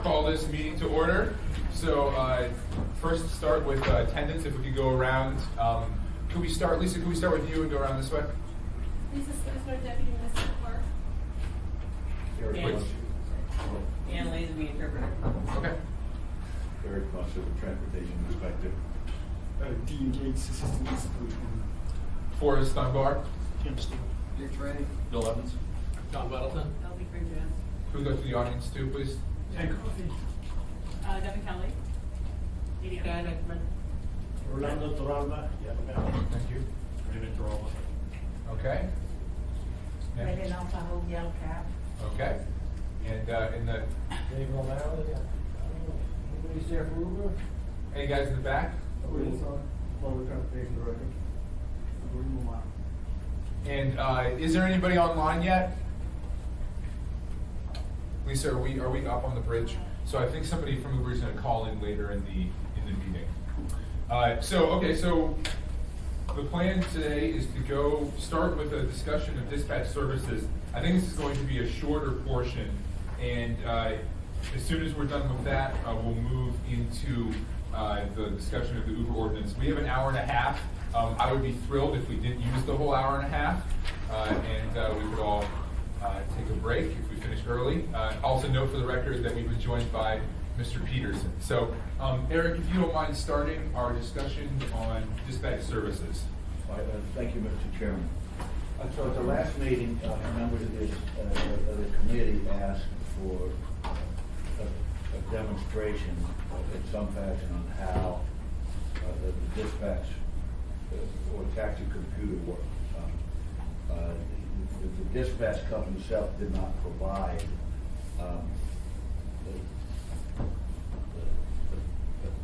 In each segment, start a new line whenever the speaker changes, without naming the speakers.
call this meeting to order. So first start with attendance. If we could go around, could we start, Lisa, could we start with you and go around this way?
Lisa Spencer, Deputy Municipal Clerk.
Ann Lazenby, interpreter.
Okay.
Eric Musser, the transportation inspector.
Dean Gates, Assistant Municipal.
Forrest Dunbar.
Tim Steele.
Dick Trey.
Bill Evans.
John Weddleton.
Elsie Fridges.
Could we go to the audience too, please?
Ted Coffey.
Devin Kelly. Katie
Guy Nickman.
Orlando Toralba.
Thank you.
Raymond Toralba.
Okay.
Megan Alfaho, Yellow Cap.
Okay. And in the,
Dave Romero, anybody's there for Uber?
any guys in the back?
Public transportation director.
And is there anybody online yet? Lisa, are we up on the bridge? So I think somebody from Uber is going to call in later in the meeting. So the plan today is to go start with a discussion of dispatch services. I think this is going to be a shorter portion, and as soon as we're done with that, we'll move into the discussion of the Uber ordinance. We have an hour and a half. I would be thrilled if we didn't use the whole hour and a half, and we could all take a break if we finished early. Also note for the record that we've been joined by Mr. Peterson. So, Eric, if you don't mind starting our discussion on dispatch services.
Thank you, Mr. Chairman. So at the last meeting, members of the committee asked for a demonstration in some fashion on how the dispatch or taxi computer works. The dispatch company itself did not provide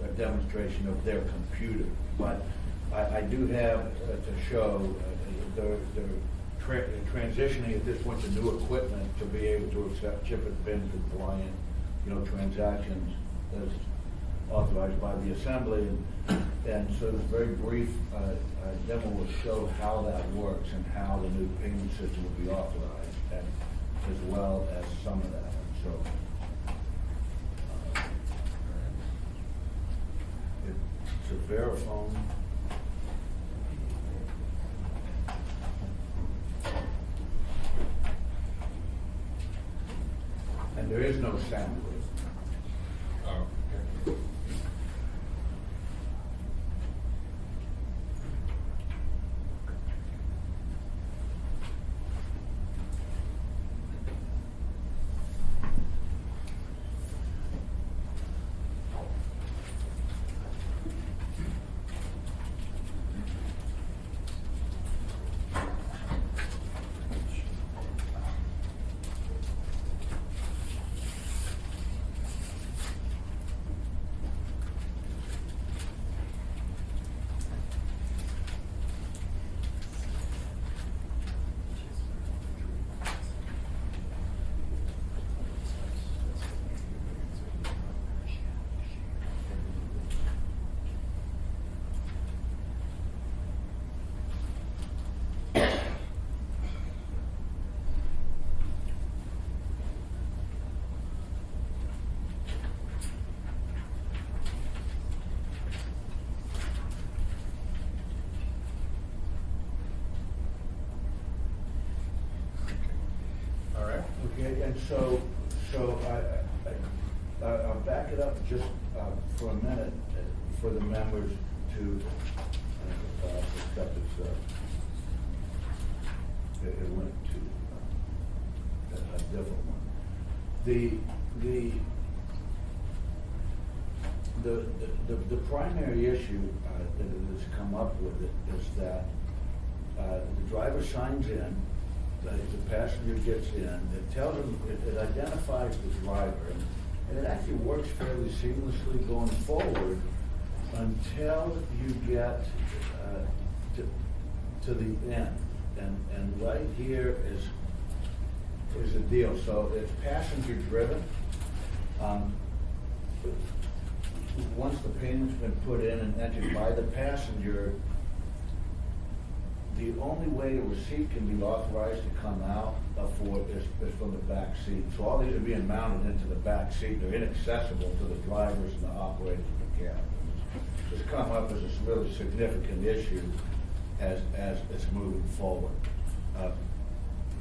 a demonstration of their computer, but I do have to show they're transitioning at this point to new equipment to be able to accept chip and pin compliant, transactions as authorized by the assembly, and so the very brief demo will show how that works and how the new payment system will be authorized, and as well as some of that. So it's a Verifone. And there is no sound with it.
Oh, okay.
Okay, and so I'll back it up just for a minute for the members to accept it went to a different one. The primary issue that has come up with it is that the driver signs in. The passenger gets in, it tells them, it identifies the driver, and it actually works fairly seamlessly going forward until you get to the end. And right here is the deal. So it's passenger driven. Once the payment's been put in and entered by the passenger, The only way a receipt can be authorized to come out for is from the back seat. So all these are being mounted into the back seat. They're inaccessible to the drivers and the operators of the cab. It's come up as a really significant issue as it's moving forward.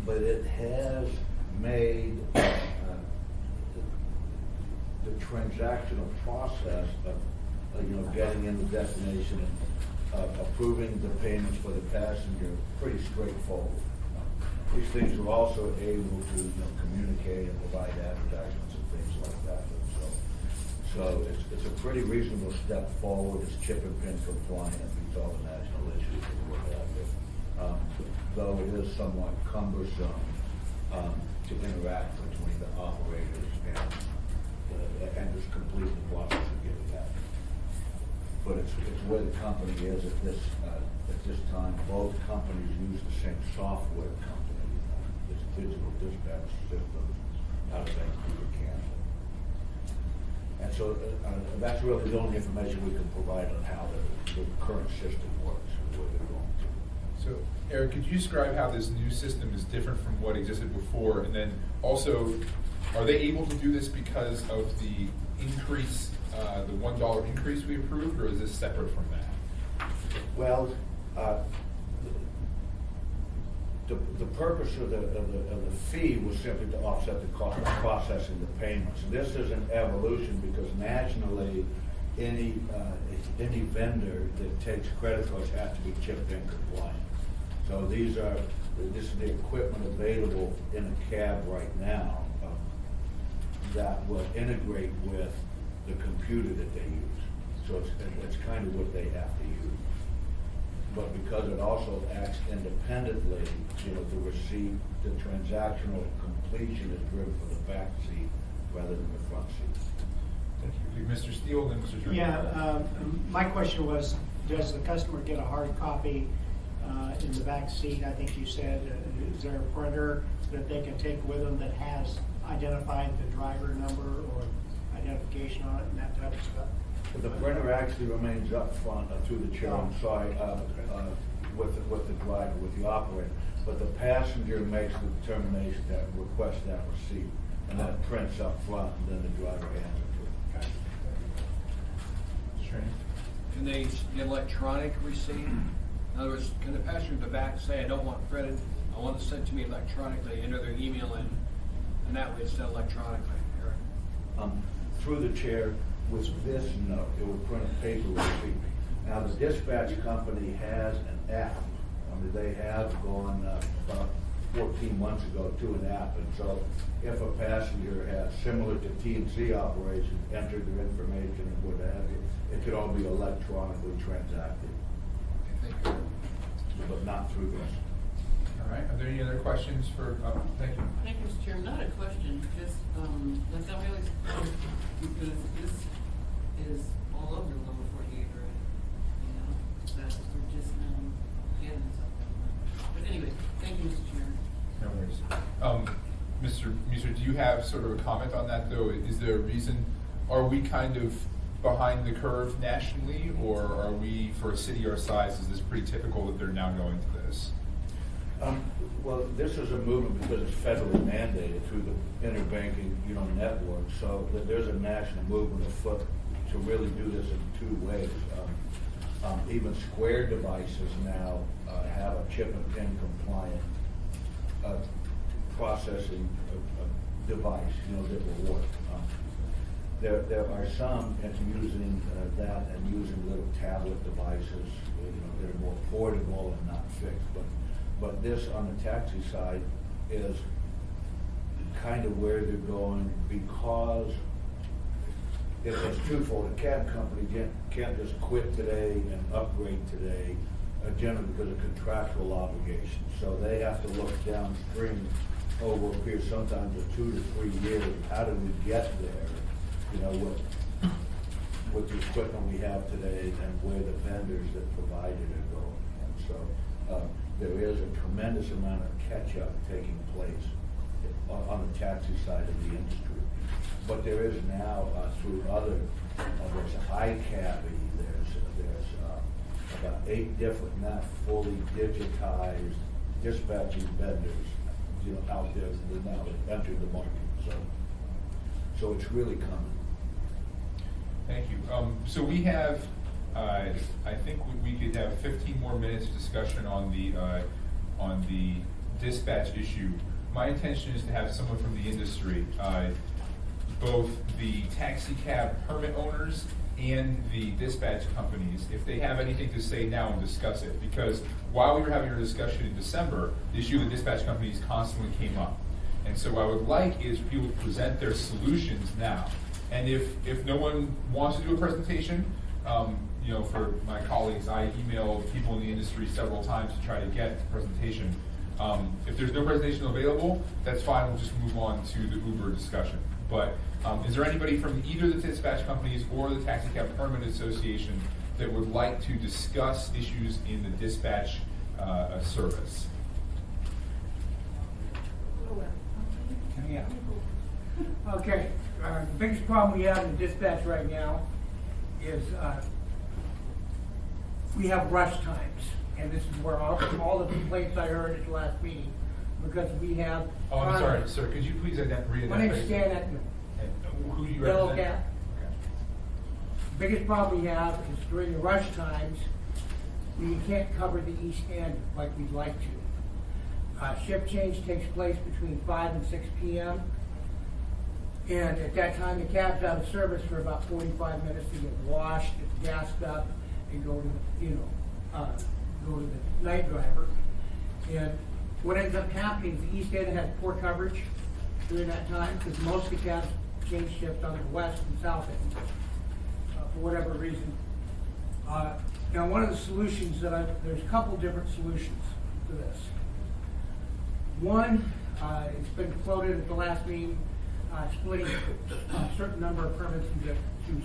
But it has made the transactional process of getting in the destination and approving the payments for the passenger pretty straightforward. These things are also able to communicate and provide advertisements and things like that. So it's a pretty reasonable step forward. It's chip and pin compliant, meets all the national issues that we have here. Though it is somewhat cumbersome to interact between the operators and just complete the process of getting that. But it's where the company is at this time. Both companies use the same software company. It's digital dispatch systems out of Vancouver, Canada. And so that's really the only information we can provide on how the current system works and where they're going to.
So, Eric, could you describe how this new system is different from what existed before? And then also, are they able to do this because of the increase, the $1 increase we approved, or is this separate from that?
Well, the purpose of the fee was simply to offset the cost of processing the payments. This is an evolution because nationally, any vendor that takes credit cards has to be chip-in compliant. So this is the equipment available in a cab right now that will integrate with the computer that they use. So it's kind of what they have to use. But because it also acts independently, the receipt, the transactional completion is driven from the back seat rather than the front seat.
Thank you. Mr. Steele, then Mr. Turner.
Yeah, my question was, does the customer get a hard copy in the back seat? I think you said, is there a printer that they can take with them that has identified the driver number or identification on it and that type of stuff?
The printer actually remains up front through the chair on side with the driver, with the operator. But the passenger makes the determination that requests that receipt, and then it prints up front, and then the driver hands it to him.
Mr. Trainor?
Can they get electronic receipt? In other words, can the passenger in the back say, I don't want printed, I want it sent to me electronically, enter their email in, and that way it's done electronically, Eric?
Through the chair, with this, no, it would print a paper receipt. Now, the dispatch company has an app. They have gone about 14 months ago to an app, and so if a passenger has, similar to T&C operations, entered their information and what have you, it could all be electronically transacted,
Thank you.
but not through this.
All right, are there any other questions for, thank you.
Thank you, Mr. Chairman. Not a question, just, like I'm really surprised because this is all over the lower 48 already. That we're just now getting something. But anyway, thank you, Mr. Chairman.
No worries. Mr. Muser, do you have sort of a comment on that, though? Is there a reason, are we kind of behind the curve nationally, or are we, for a city our size, is this pretty typical that they're now going to this?
Well, this is a movement because it's federally mandated through the interbanking, network. So there's a national movement afoot to really do this in two ways. Even Square devices now have a chip and pin compliant processing device, that will work. There are some that's using that and using little tablet devices, that are more portable and not fixed. But this on the taxi side is kind of where they're going because it's twofold. A cab company can't just quit today and upgrade today, generally because of contractual obligations. So they have to look downstream over a period sometimes of 2 to 3 years. How do we get there? With the equipment we have today and where the vendors that provide it are going. And so there is a tremendous amount of catch-up taking place on the taxi side of the industry. But there is now through other, there's iCabby, there's about 8 different, not fully digitized dispatching vendors, out there that now entered the market, so it's really coming.
Thank you. So we have, I think we could have 15 more minutes of discussion on the dispatch issue. My intention is to have someone from the industry, both the taxi cab permit owners and the dispatch companies, if they have anything to say now, and discuss it. Because while we were having our discussion in December, the issue of the dispatch companies constantly came up. And so what I would like is people to present their solutions now. And if no one wants to do a presentation, for my colleagues, I emailed people in the industry several times to try to get a presentation. If there's no presentation available, that's fine, we'll just move on to the Uber discussion. But is there anybody from either the dispatch companies or the Taxi Cab Permit Association that would like to discuss issues in the dispatch service?
Yeah. Okay, the biggest problem we have in dispatch right now is we have rush times. And this is where all the complaints I heard at the last meeting, because we have.
Oh, I'm sorry, sir, could you please read
My name's Stan Ekman.
Who do you
Yellow
represent?
Cat. Biggest problem we have is during the rush times, we can't cover the east end like we'd like to. Shift change takes place between 5 and 6 p.m. And at that time, the cab's out of service for about 45 minutes to get washed, get gassed up, and go to go to the night driver. And what ends up happening is the east end has poor coverage during that time, because most of the cabs change shift on the west and south end, for whatever reason. Now, one of the solutions there's a couple different solutions to this. One, it's been floated at the last meeting, splitting a certain number of permits into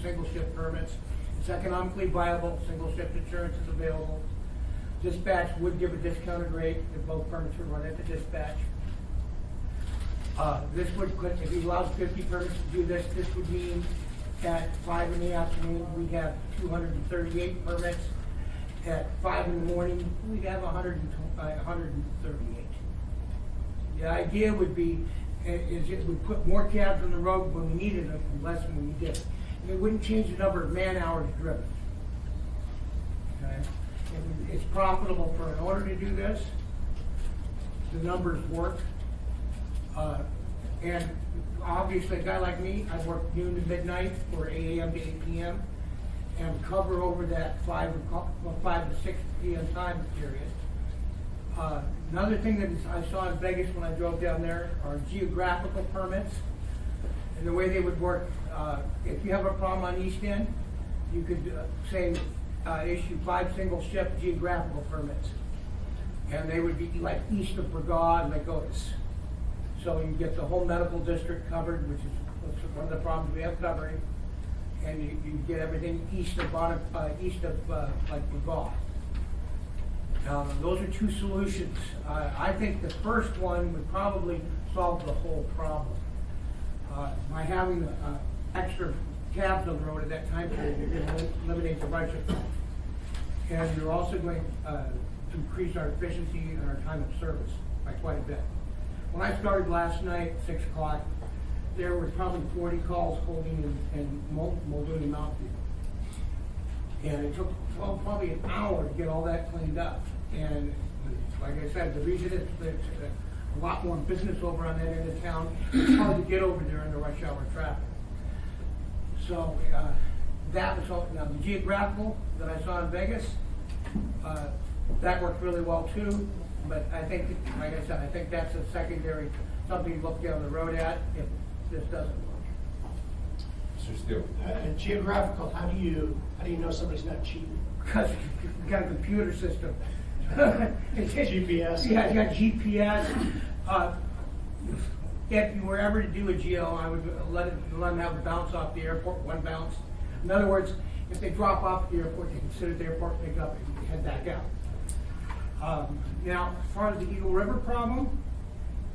single shift permits. It's economically viable, single shift insurance is available. Dispatch would give a discounted rate if both permits were run at the dispatch. This would, if he allows 50 permits to do this, this would mean at 5 in the afternoon, we'd have 238 permits. At 5 in the morning, we'd have 138. The idea would be, is it would put more cabs on the road when we needed them and less when we didn't. And it wouldn't change the number of man hours driven. Okay? It's profitable for an owner to do this. The numbers work. And obviously, a guy like me, I work noon to midnight or 8 a.m. to 8 p.m. and cover over that 5 to 6 p.m. time period. Another thing that I saw in Vegas when I drove down there are geographical permits. And the way they would work, if you have a problem on East End, you could issue 5 single shift geographical permits. And they would be like east of Bragad and Lagotas. So you get the whole medical district covered, which is one of the problems we have covering. And you get everything east of like Bragad. Those are 2 solutions. I think the first one would probably solve the whole problem. By having extra cabs on the road at that time period, you're going to eliminate the rush effect. And you're also going to increase our efficiency and our time of service by quite a bit. When I started last night at 6 o'clock, there were probably 40 calls holding in Muldoon and Mountview. And it took probably an hour to get all that cleaned up. And like I said, the reason is there's a lot more business over on that end of town. It's hard to get over there in the rush hour traffic. So that was all. Now the geographical that I saw in Vegas, that worked really well too. But I think, like I said, I think that's a secondary, something to look down the road at if this doesn't work.
Mr. Steele.
Geographical, how do you know somebody's not cheating?
Because we've got a computer system.
GPS?
Yeah, you got GPS. If you were ever to do a geo, I would let them have a bounce off the airport, 1 bounce. In other words, if they drop off the airport, they can sit at the airport, pick up, and head back out. Now, as far as the Eagle River problem,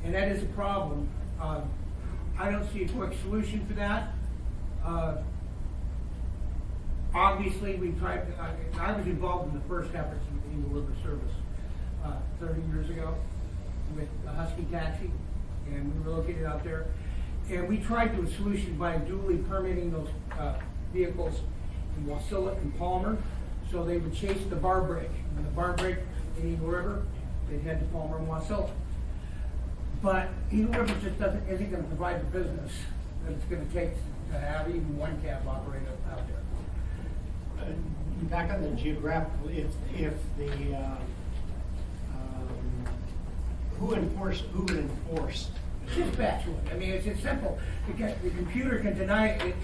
and that is a problem, I don't see a quick solution for that. obviously, we tried, I was involved in the first efforts in the River Service 30 years ago with the Husky Taxi, and we were located out there. And we tried to a solution by duly permitting those vehicles in Wasilla and Palmer, so they would chase the bar break. When the bar break in Eagle River, they'd head to Palmer and Wasilla. But Eagle River just isn't gonna provide the business that it's gonna take to have even one cab operator out there.
Back on the geographical, if the, who would enforce?
Dispatch would. I mean, it's simple. The computer can deny it.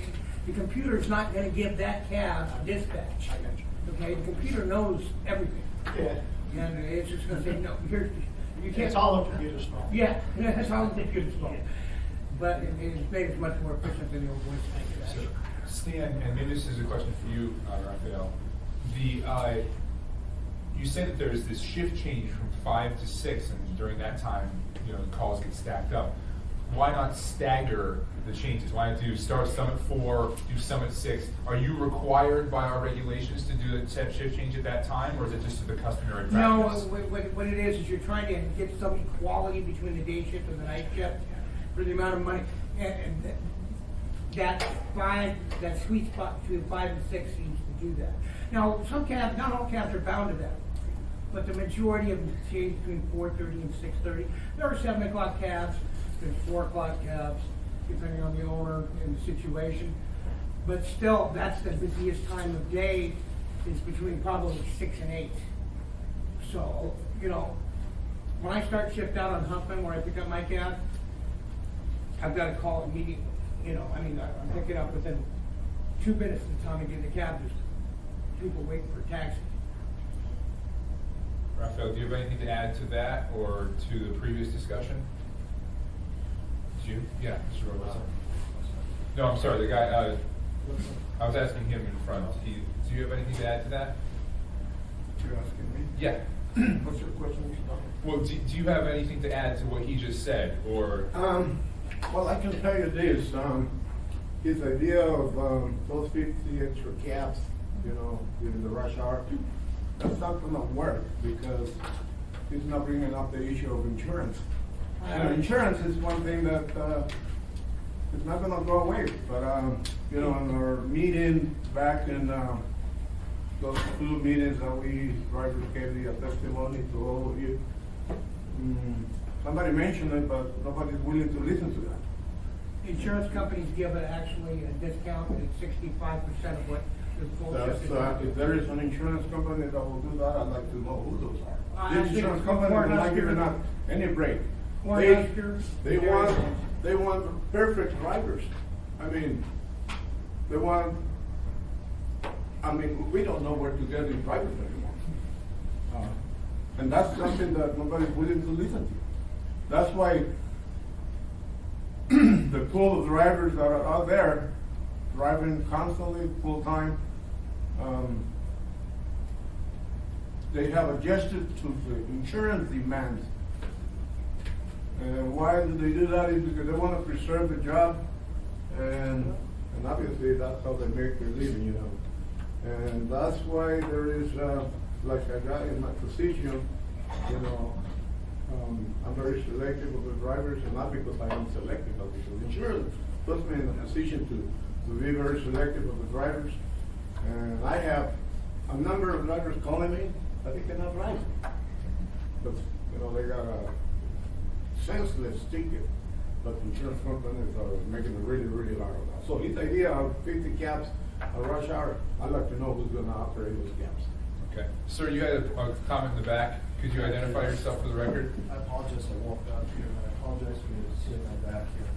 The computer's not gonna give that cab dispatch.
I got you.
Okay, the computer knows everything.
Yeah.
And it's just gonna say, no, here's, you can't.
It's all the computer's fault.
Yeah, it's all the computer's fault. But it's made it much more efficient than the old voice
So,
thing.
Stan, and maybe this is a question for you, Raphael. You said that there's this shift change from 5 to 6, and during that time, the calls get stacked up. Why not stagger the changes? Why not start some at 4, do some at 6? Are you required by our regulations to do a shift change at that time, or is it just the customary practice?
No, what it is you're trying to get some equality between the day shift and the night shift for the amount of money. And that sweet spot between 5 and 6 seems to do that. Now, some cabs, not all cabs are bound to that, but the majority of them change between 4:30 and 6:30. There are 7 o'clock cabs, there's 4 o'clock cabs, depending on the owner and the situation. But still, that's the busiest time of day, is between probably 6 and 8. So, when I start shift out on Huffman, where I pick up my cab, I've got to call immediately. I'm picking up within 2 minutes of the time I get in the cab. There's people waiting for a taxi.
Raphael, do you have anything to add to that or to the previous discussion? Did you? Yeah, Mr. Robertson. No, I'm sorry, the guy, I was asking him in front. Do you have anything to add to that?
You're asking me?
Yeah.
What's your question, Mr. Doctor?
Well, do you have anything to add to what he just said, or?
Well, I can tell you this, his idea of, those 50 extra cabs, during the rush hour, that's not gonna work, because he's not bringing up the issue of insurance. Insurance is one thing that, is not gonna go away, but, in our meeting back in, those 2 meetings that we drivers gave the testimony to all of you, somebody mentioned it, but nobody's willing to listen to that.
Insurance companies give it actually a discount at 65% of what the full
That's,
shift is.
if there is an insurance company that will do that, I'd like to know who those are. This
Actually,
insurance company is not giving out any break.
Cornhusker,
They want perfect drivers. We don't know where to get these drivers anymore. And that's something that nobody's willing to listen to. That's why the pool of drivers that are out there, driving constantly, full-time, they have adjusted to the insurance demands. And why do they do that? Is because they want to preserve the job, and obviously that's how they make their living, And that's why there is, like a guy in my position, I'm very selective of the drivers, and not because I am selective, but because insurance puts me in a position to be very selective of the drivers. And I have a number of drivers calling me that they cannot drive. But, they got a senseless ticket, but insurance companies are making a really, really lot of that. So his idea of 50 cabs a rush hour, I'd like to know who's gonna operate those cabs.
Okay. Sir, you had a comment in the back. Could you identify yourself for the record?
I apologize, I walked out here, and I apologize for you sitting my back here.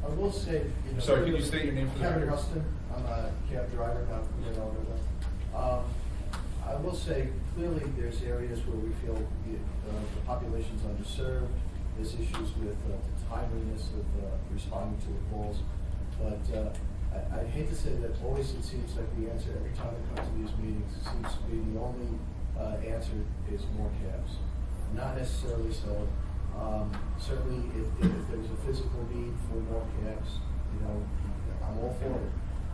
I will say,
Sorry, can you state your name for the
Kevin
record?
Rustin, I'm a cab driver, not familiar with it. I will say, clearly, there's areas where we feel the population's underserved, there's issues with the timeliness of responding to the calls, but I hate to say that always it seems like the answer, every time we come to these meetings, it seems to be the only answer is more cabs. Not necessarily so. Certainly, if there's a physical need for more cabs, I'm all for it.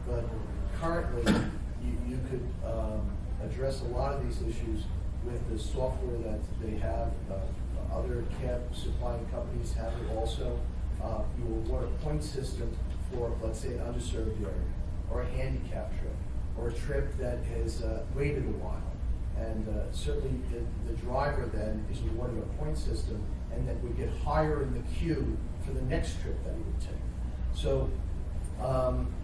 But currently, you could address a lot of these issues with the software that they have. Other cab supplying companies have it also. You will want a point system for, let's say, an underserved area, or a handicap trip, or a trip that has waited a while. And certainly the driver then is rewarding a point system, and that would get higher in the queue for the next trip that he would take. So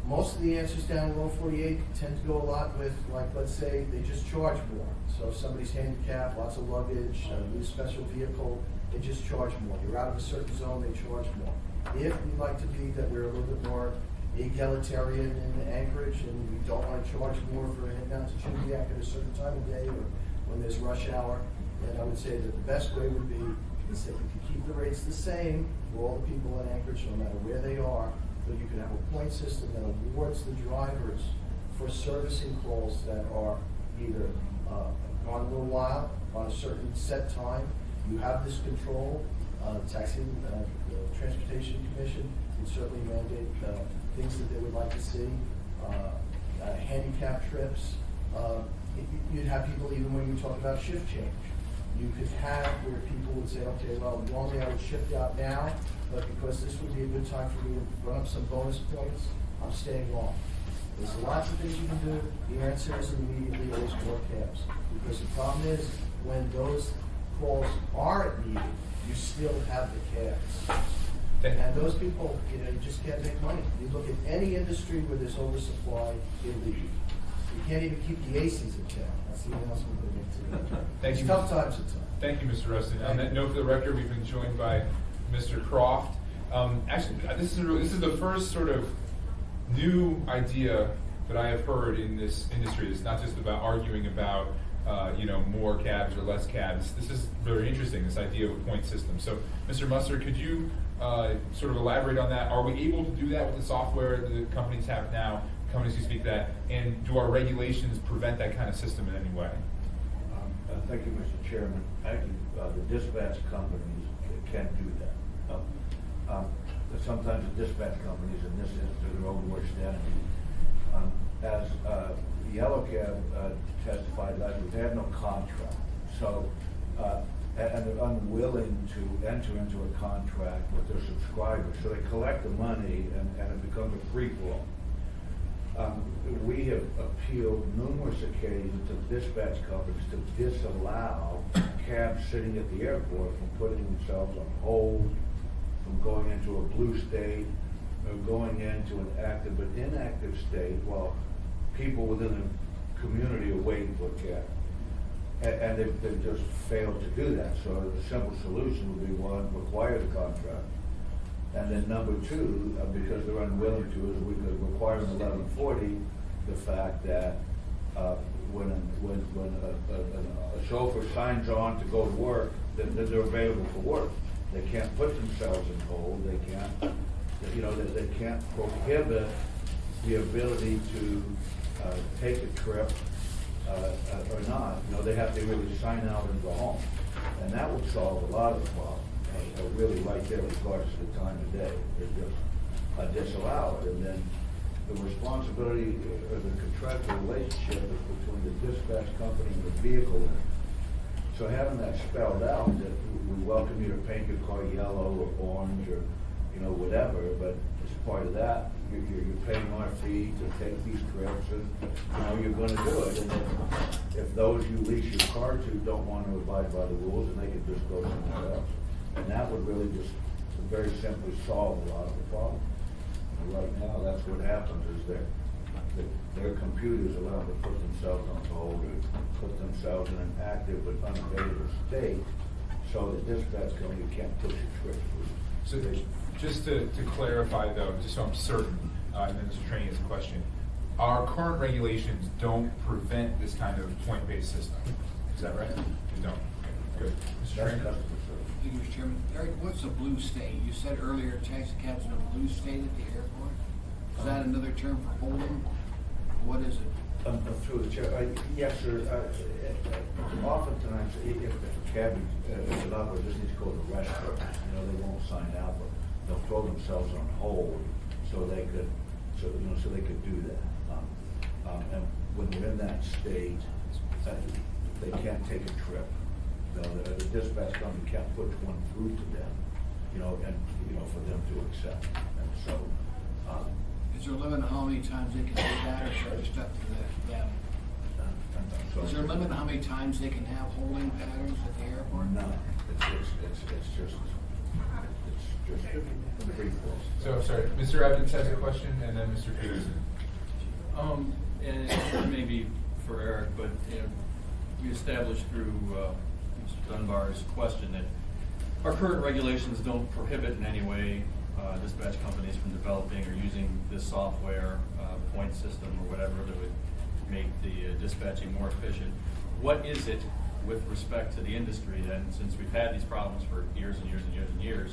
most of the answers down Row 48 tend to go a lot with, like, let's say they just charge more. So if somebody's handicapped, lots of luggage, new special vehicle, they just charge more. You're out of a certain zone, they charge more. If we'd like to be that we're a little bit more egalitarian in Anchorage, and we don't want to charge more for a head down to Chimbliak at a certain time of day or when there's rush hour, then I would say that the best way would be is that we could keep the rates the same for all the people in Anchorage, no matter where they are, but you could have a point system that awards the drivers for servicing calls that are either gone a little while, on a certain set time. You have this control. Taxi Transportation Commission can certainly mandate things that they would like to see. Handicap trips. You'd have people, even when you talk about shift change, you could have where people would say, okay, well, normally I would shift out now, but because this would be a good time for me to run up some bonus points, I'm staying on. There's lots of things you can do. The answer is immediately always more cabs. Because the problem is, when those calls aren't needed, you still have the cabs. And those people, you just can't make money. You look at any industry where there's oversupply, they leave. You can't even keep the ACs in town. That's the announcement they make today.
Thank
It's
you.
tough times at times.
Thank you, Mr. Rustin. On that note, for the record, we've been joined by Mr. Croft. Actually, this is the first sort of new idea that I have heard in this industry. It's not just about arguing about more cabs or less cabs. This is very interesting, this idea of a point system. So, Mr. Musser, could you sort of elaborate on that? Are we able to do that with the software that the companies have now, companies who speak that, and do our regulations prevent that kind of system in any way?
Thank you, Mr. Chairman. Actually, the dispatch companies can't do that. Sometimes the dispatch companies, in this instance, are their own worst enemy. As Yellow Cab testified last week, they have no contract. So, and they're unwilling to enter into a contract with their subscribers. So they collect the money and it becomes a free-for-all. We have appealed numerous occasions to dispatch companies to disallow cabs sitting at the airport from putting themselves on hold, from going into a blue state, or going into an active but inactive state while people within the community are waiting for a cab. And they've just failed to do that. So the simple solution would be, one, require the contract. And then number two, because they're unwilling to, is we could require in 1140 the fact that when a chauffeur signs on to go to work, that they're available for work. They can't put themselves in hold. They can't, they can't prohibit the ability to take a trip or not. They have to really sign out and go home, and that would solve a lot of the problem. Really, right there, regardless of the time of day, is just disallow it, and then the responsibility or the contractual relationship is between the dispatch company and the vehicle owner. So having that spelled out, that we welcome you to paint your car yellow or orange or whatever, but as part of that, you're paying our fee to take these trips, and you're going to do it. And if those you lease your car to don't want to abide by the rules, then they could just go somewhere else. And that would really just very simply solve a lot of the problem. And right now, that's what happens, is their computers allow them to put themselves on hold or put themselves in an active but unavailable state, so the dispatch company can't push a trip through.
So just to clarify, though, just so I'm certain, and then Mr. Trainee has a question, our current regulations don't prevent this kind of point-based system. Is that right? They don't. Okay, good. Mr.
That's
Trainee?
customer service.
Thank you, Mr. Chairman. Eric, what's a blue state? You said earlier taxi cabs in a blue state at the airport. Is that another term for holding? What is it?
Through the chair, yes, sir. Oftentimes, if a cab is an operator just needs to go to the restaurant, they won't sign out, but they'll throw themselves on hold so they could do that. And when they're in that state, they can't take a trip. The dispatch company can't put one through to them, for them to accept. And so,
Is there a limit on how many times they can do that, or should I just up to them? Is there a limit on how many times they can have holding patterns at the airport?
No, it's just free for us.
So, sorry, Mr. Evans has a question, and then Mr. Peterson.
And it may be for Eric, but we established through Mr. Dunbar's question that our current regulations don't prohibit in any way dispatch companies from developing or using this software, point system or whatever that would make the dispatching more efficient. What is it with respect to the industry then, since we've had these problems for years and years and years and years,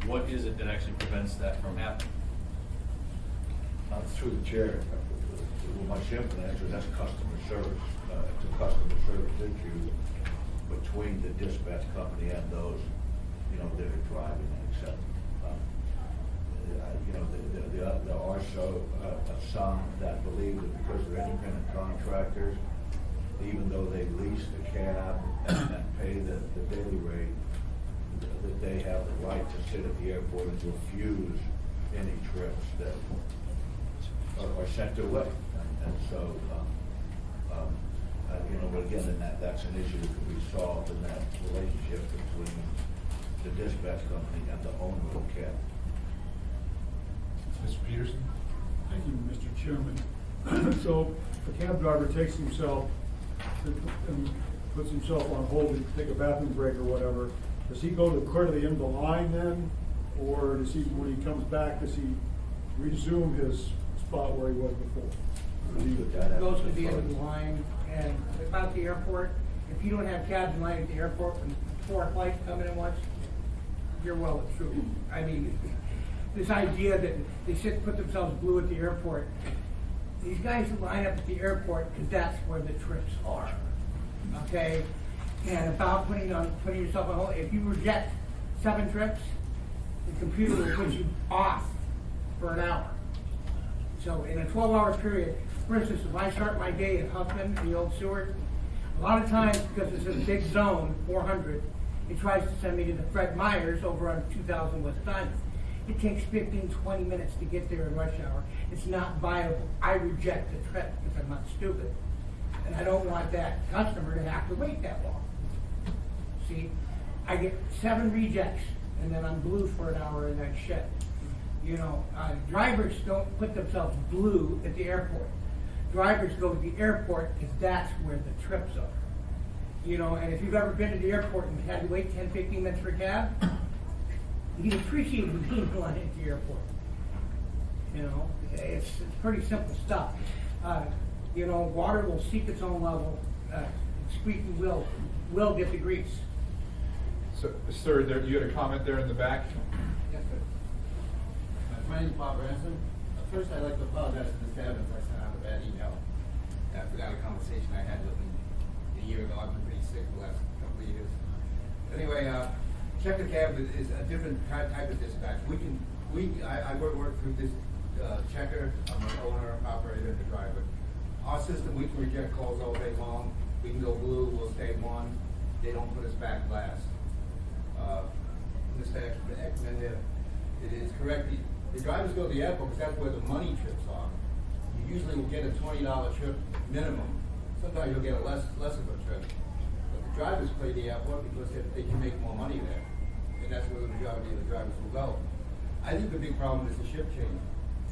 what is it that actually prevents that from happening?
Through the chair, my simple answer, that's customer service. It's a customer service issue between the dispatch company and those, that are driving and accepting. There are some that believe that because they're independent contractors, even though they lease the cab and pay the daily rate, that they have the right to sit at the airport and refuse any trips that are sent their way. And so, but again, that's an issue that can be solved in that relationship between the dispatch company and the owner of the cab.
Mr. Peterson?
Thank you, Mr. Chairman. So, if a cab driver takes himself and puts himself on hold to take a bathroom break or whatever, does he go to clear to the end of the line then? Or does he, when he comes back, does he resume his spot where he was before?
Goes to the end of the line, and about the airport, if you don't have cabs in line at the airport when 4 flights come in at once, you're well and true. I mean, this idea that they put themselves blue at the airport, these guys line up at the airport because that's where the trips are, okay? And about putting yourself on hold, if you reject 7 trips, the computer will put you off for an hour. So in a 12-hour period, for instance, if I start my day at Huffman, the old Seward, a lot of times, because it's a big zone, 400, it tries to send me to the Fred Meyers over on 2000 West Diamond. It takes 15, 20 minutes to get there in rush hour. It's not viable. I reject the trip because I'm not stupid. And I don't want that customer to have to wait that long. See, I get 7 rejects, and then I'm blue for an hour in that shed. Drivers don't put themselves blue at the airport. Drivers go to the airport because that's where the trips are. And if you've ever been to the airport and had to wait 10, 15 minutes for a cab, you can appreciate being in line at the airport. It's pretty simple stuff. Water will seek its own level. Squeaky wheel will get the grease.
So, sir, you had a comment there in the back?
Yes, sir. My name is Bob Ransom. First, I'd like to apologize to Mr. Evans. I sent out a bad email after that conversation I had with him a year ago. I've been pretty sick the last couple of years. Anyway, Checker Cab is a different type of dispatch. I work through this Checker. I'm an owner, operator, and a driver. Our system, we can reject calls all day long. We can go blue, we'll stay 1. They don't put us back last. Mr. Ekman there, it is correct. The drivers go to the airport because that's where the money trips are. You usually will get a $20 trip minimum. Sometimes you'll get a less of a trip. But the drivers play the airport because they can make more money there. And that's where the majority of the drivers will go. I think the big problem is the shift change.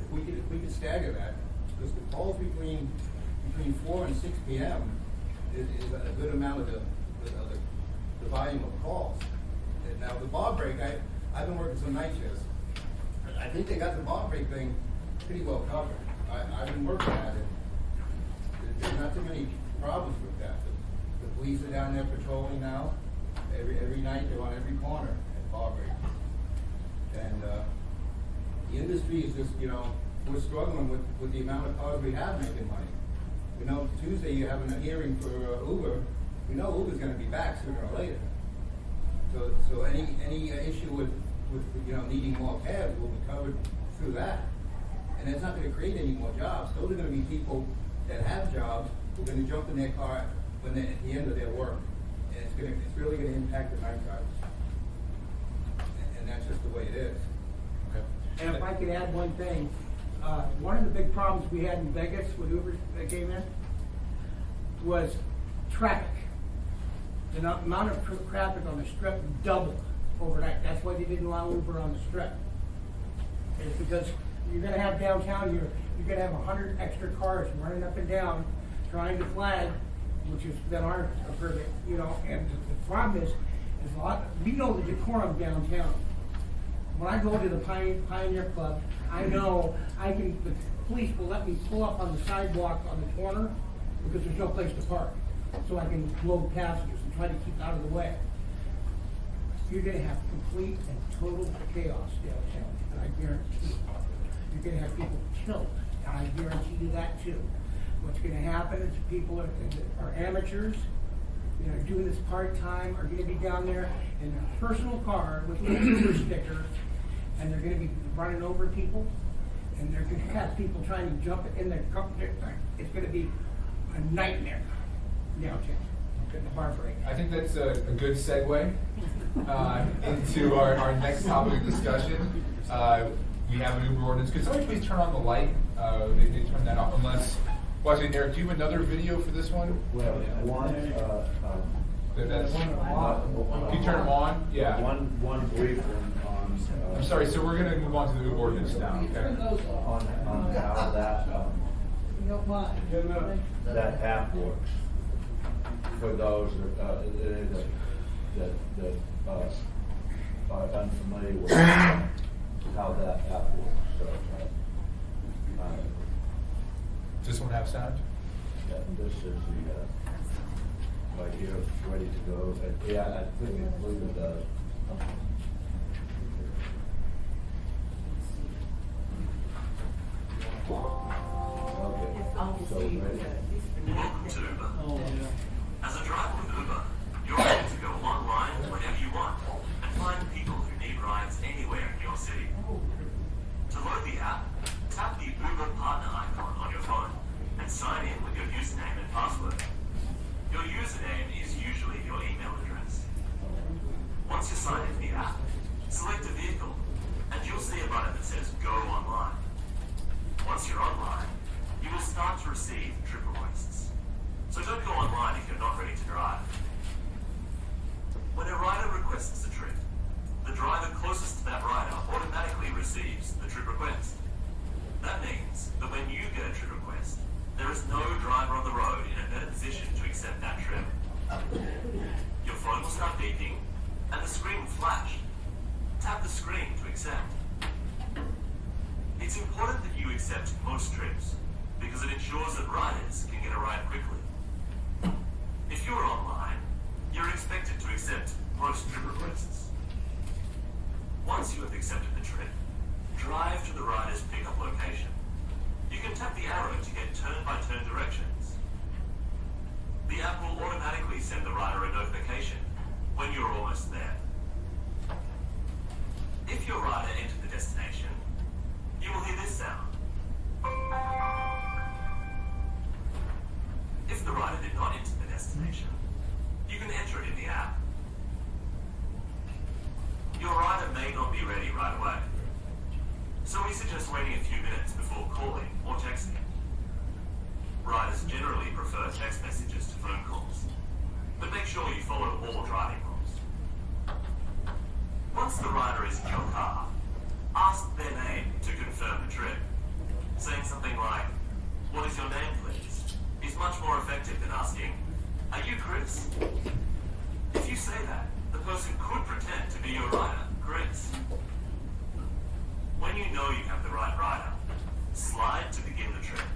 If we could stagger that, because the calls between 4 and 6 p.m. is a good amount of the volume of calls. And now the bar break, I've been working some night shifts. I think they got the bar break thing pretty well covered. I've been working at it. There's not too many problems with that. The police are down there patrolling now. Every night they're on every corner at bar break. And the industry is just, we're struggling with the amount of cars we have making money. Tuesday you're having a hearing for Uber. We know Uber's going to be back sooner or later. So any issue with needing more cabs will be covered through that. And it's not going to create any more jobs. Those are going to be people that have jobs who are gonna jump in their car when they're at the end of their work. And it's really gonna impact the night drivers. And that's just the way it is.
And if I could add one thing, one of the big problems we had in Vegas when Uber came in was traffic. The amount of traffic on the strip doubled overnight. That's why they didn't allow Uber on the strip. It's because you're gonna have downtown, you're gonna have 100 extra cars running up and down, trying to flag, which is, that aren't a permit, you know, and the problem is a lot, we know the decorum downtown. When I go to the Pioneer Club, I know the police will let me pull up on the sidewalk on the corner because there's no place to park. So I can load passengers and try to keep out of the way. You're gonna have complete and total chaos downtown, and I guarantee you. You're gonna have people killed, and I guarantee you that too. What's gonna happen is people are amateurs, you know, doing this part-time, are gonna be down there in a personal car with a Uber sticker, and they're gonna be running over people, and they're gonna have people trying to jump in their car. It's gonna be a nightmare downtown, the bar break.
I think that's a good segue into our next topic of discussion. We have an Uber ordinance. Could somebody please turn on the light? They turn that off unless, well, actually, Derek, do you have another video for this one?
Well, one,
That's, can you turn them on? Yeah.
one brief one on.
I'm sorry, so we're gonna move on to the Uber ordinance now, okay?
On how that app works. For those that are unfamiliar with how that app works, so.
Does this one have sound?
Yeah, this is the, right here, it's ready to go. Yeah, I think it believe it does. Okay, so ready?
Welcome to Uber. As a driver with Uber, you're able to go online whenever you want and find people who need rides anywhere in your city. To load the app, tap the Uber partner icon on your phone and sign in with your username and password. Your username is usually your email address. Once you're signed into the app, select a vehicle and you'll see a button that says Go Online. Once you're online, you will start to receive trip requests. So don't go online if you're not ready to drive. When a rider requests a trip, the driver closest to that rider automatically receives the trip request. That means that when you get a trip request, there is no driver on the road in a better position to accept that trip. Your phone will start beeping and the screen will flash. Tap the screen to accept. It's important that you accept most trips because it ensures that riders can get a ride quickly. If you're online, you're expected to accept most trip requests. Once you have accepted the trip, drive to the rider's pickup location. You can tap the arrow to get turn-by-turn directions. The app will automatically send the rider a notification when you're almost there. If your rider entered the destination, you will hear this sound. If the rider did not enter the destination, you can enter it in the app. Your rider may not be ready right away, so we suggest waiting a few minutes before calling or texting. Riders generally prefer text messages to phone calls, but make sure you follow all driving rules. Once the rider is in your car, ask their name to confirm the trip. Saying something like, "What is your name, please?" is much more effective than asking, "Are you Chris?" If you say that, the person could pretend to be your rider, Chris. When you know you have the right rider, slide to begin the trip.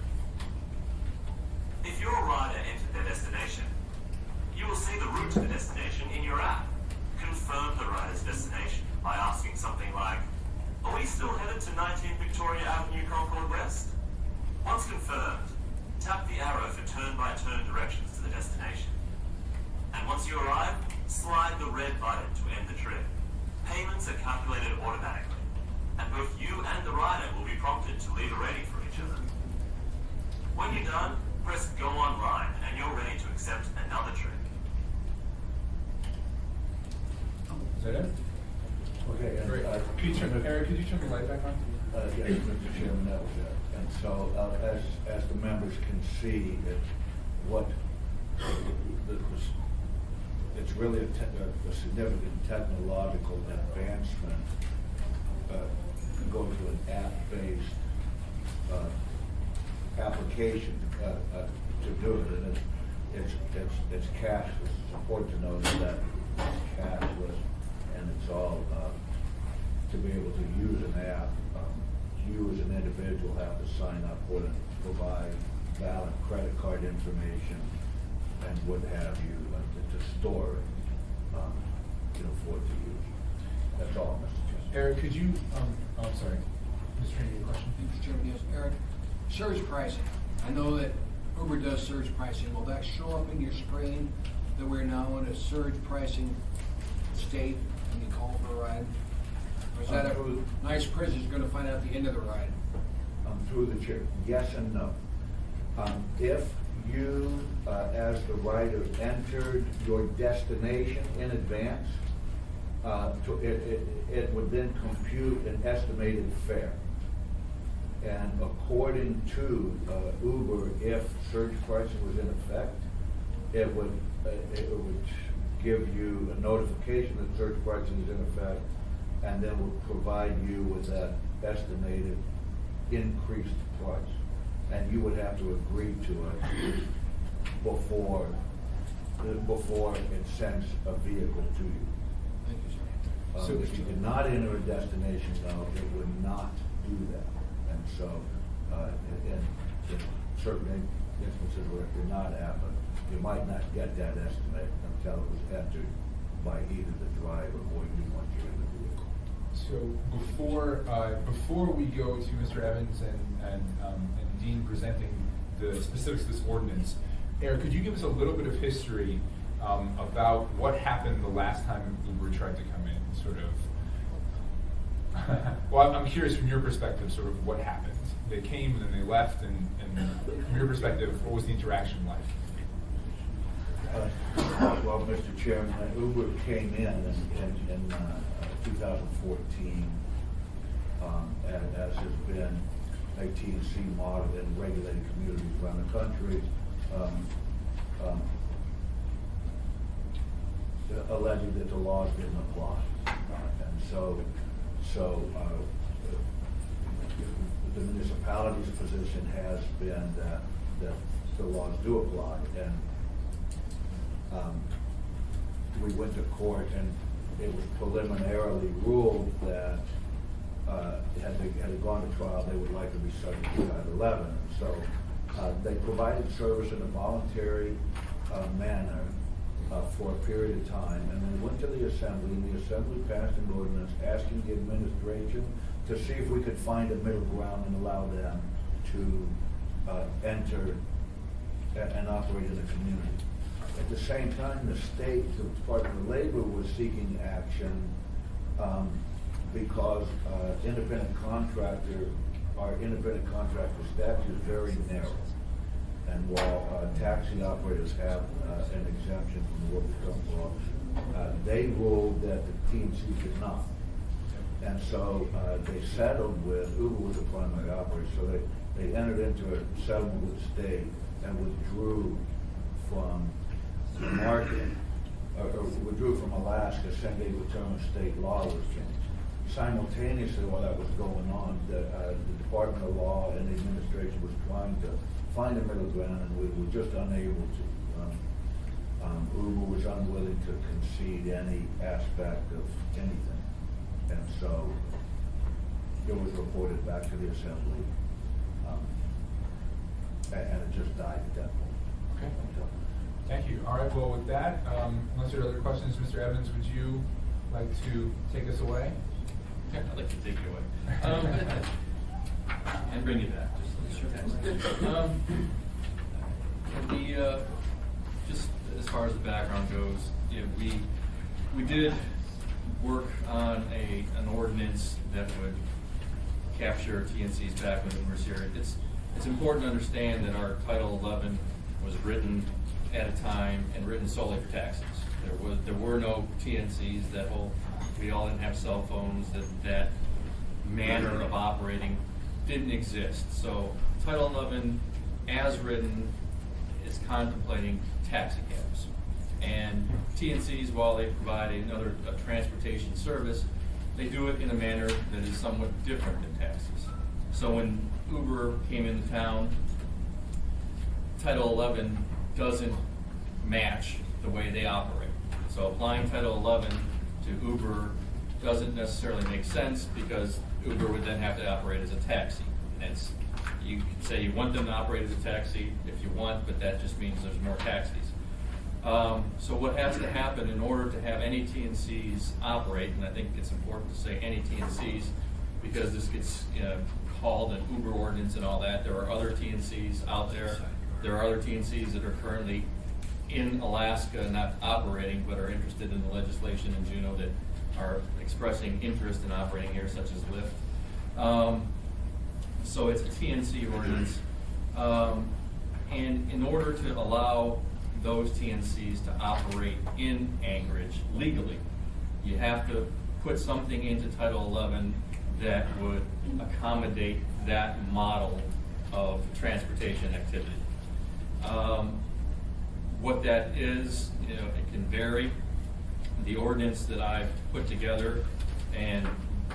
If your rider entered their destination, you will see the route to the destination in your app. Confirm the rider's destination by asking something like, "Are we still headed to 19 Victoria Avenue, Concord West?" Once confirmed, tap the arrow for turn-by-turn directions to the destination. And once you arrive, slide the red button to end the trip. Payments are calculated automatically, and both you and the rider will be prompted to leave a rating for each other. When you're done, Press Go Online and you're ready to accept another trick.
Is that it?
Okay, and,
Great. Eric, could you turn the light back on?
Yes, Mr. Chairman, that was it. And so, as the members can see, it's really a significant technological advancement to go to an app-based application to do it, and it's cashless. It's important to know that it's cashless, and it's all to be able to use an app. You as an individual have to sign up for it, provide valid credit card information, and what have you, to store it, for it to use. That's all, Mr. Chairman.
Eric, could you, I'm sorry, Mr. Trainer, your question?
Mr. Chairman, yes, Eric, surge pricing. I know that Uber does surge pricing. Will that show up in your screen that we're now in a surge pricing state when you call for a ride? Or is that a nice privilege you're gonna find out at the end of the ride?
Through the chair, yes and no. If you, as the rider, entered your destination in advance, it would then compute an estimated fare. And according to Uber, if surge pricing was in effect, it would give you a notification that surge pricing is in effect, and then would provide you with that estimated increased price. And you would have to agree to it before it sends a vehicle to you.
Thank you, sir.
So
If you did not enter a destination, though, it would not do that. And so, in certain instances where it did not happen, you might not get that estimate until it was entered by either the driver or you once you're in the vehicle.
So before we go to Mr. Evans and Dean presenting the specifics of this ordinance, Eric, could you give us a little bit of history about what happened the last time Uber tried to come in, sort of? Well, I'm curious from your perspective, sort of what happened. They came and then they left, and from your perspective, what was the interaction like?
Well, Mr. Chairman, Uber came in 2014, as has been a T&C model in regulated communities around the country, alleging that the laws didn't apply. And so the municipality's position has been that the laws do apply. And we went to court, and it was preliminarily ruled that had it gone to trial, they would likely be subject to Title 11. So they provided service in a voluntary manner for a period of time, and then went to the Assembly, and the Assembly passed an ordinance asking the administration to see if we could find a middle ground and allow them to enter and operate in the community. At the same time, the state, the Department of Labor, was seeking action because our independent contractor statute is very narrow. And while taxi operators have an exemption from the workers' comp law, they ruled that the T&C did not. And so they settled with, Uber was the primary operator, so they entered into a settlement with the state and withdrew from the market, or withdrew from Alaska, saying they determined state law was changed. Simultaneously, while that was going on, the Department of Law and the administration was trying to find a middle ground, and we were just unable to. Uber was unwilling to concede any aspect of anything. And so it was reported back to the Assembly, and it just died at that point.
Okay. Thank you. All right, well, with that, unless there are other questions, Mr. Evans, would you like to take us away?
I'd like to take you away. And bring you back. Just as far as the background goes, we did work on an ordinance that would capture T&Cs back when Uber's here. It's important to understand that our Title 11 was written at a time and written solely for taxis. There were no TNCs. We all didn't have cell phones. That manner of operating didn't exist. So Title 11, as written, is contemplating taxi cabs. And TNCs, while they provide a transportation service, they do it in a manner that is somewhat different than taxis. So when Uber came into town, Title 11 doesn't match the way they operate. So applying Title 11 to Uber doesn't necessarily make sense, because Uber would then have to operate as a taxi. And you can say you want them to operate as a taxi if you want, but that just means there's more taxis. So what has to happen in order to have any TNCs operate, and I think it's important to say any TNCs, because this gets called an Uber ordinance and all that. There are other TNCs out there. There are other TNCs that are currently in Alaska, not operating, but are interested in the legislation in Juneau, that are expressing interest in operating here, such as Lyft. So it's a TNC ordinance. And in order to allow those TNCs to operate in Anchorage legally, you have to put something into Title 11 that would accommodate that model of transportation activity. What that is, it can vary. The ordinance that I've put together, and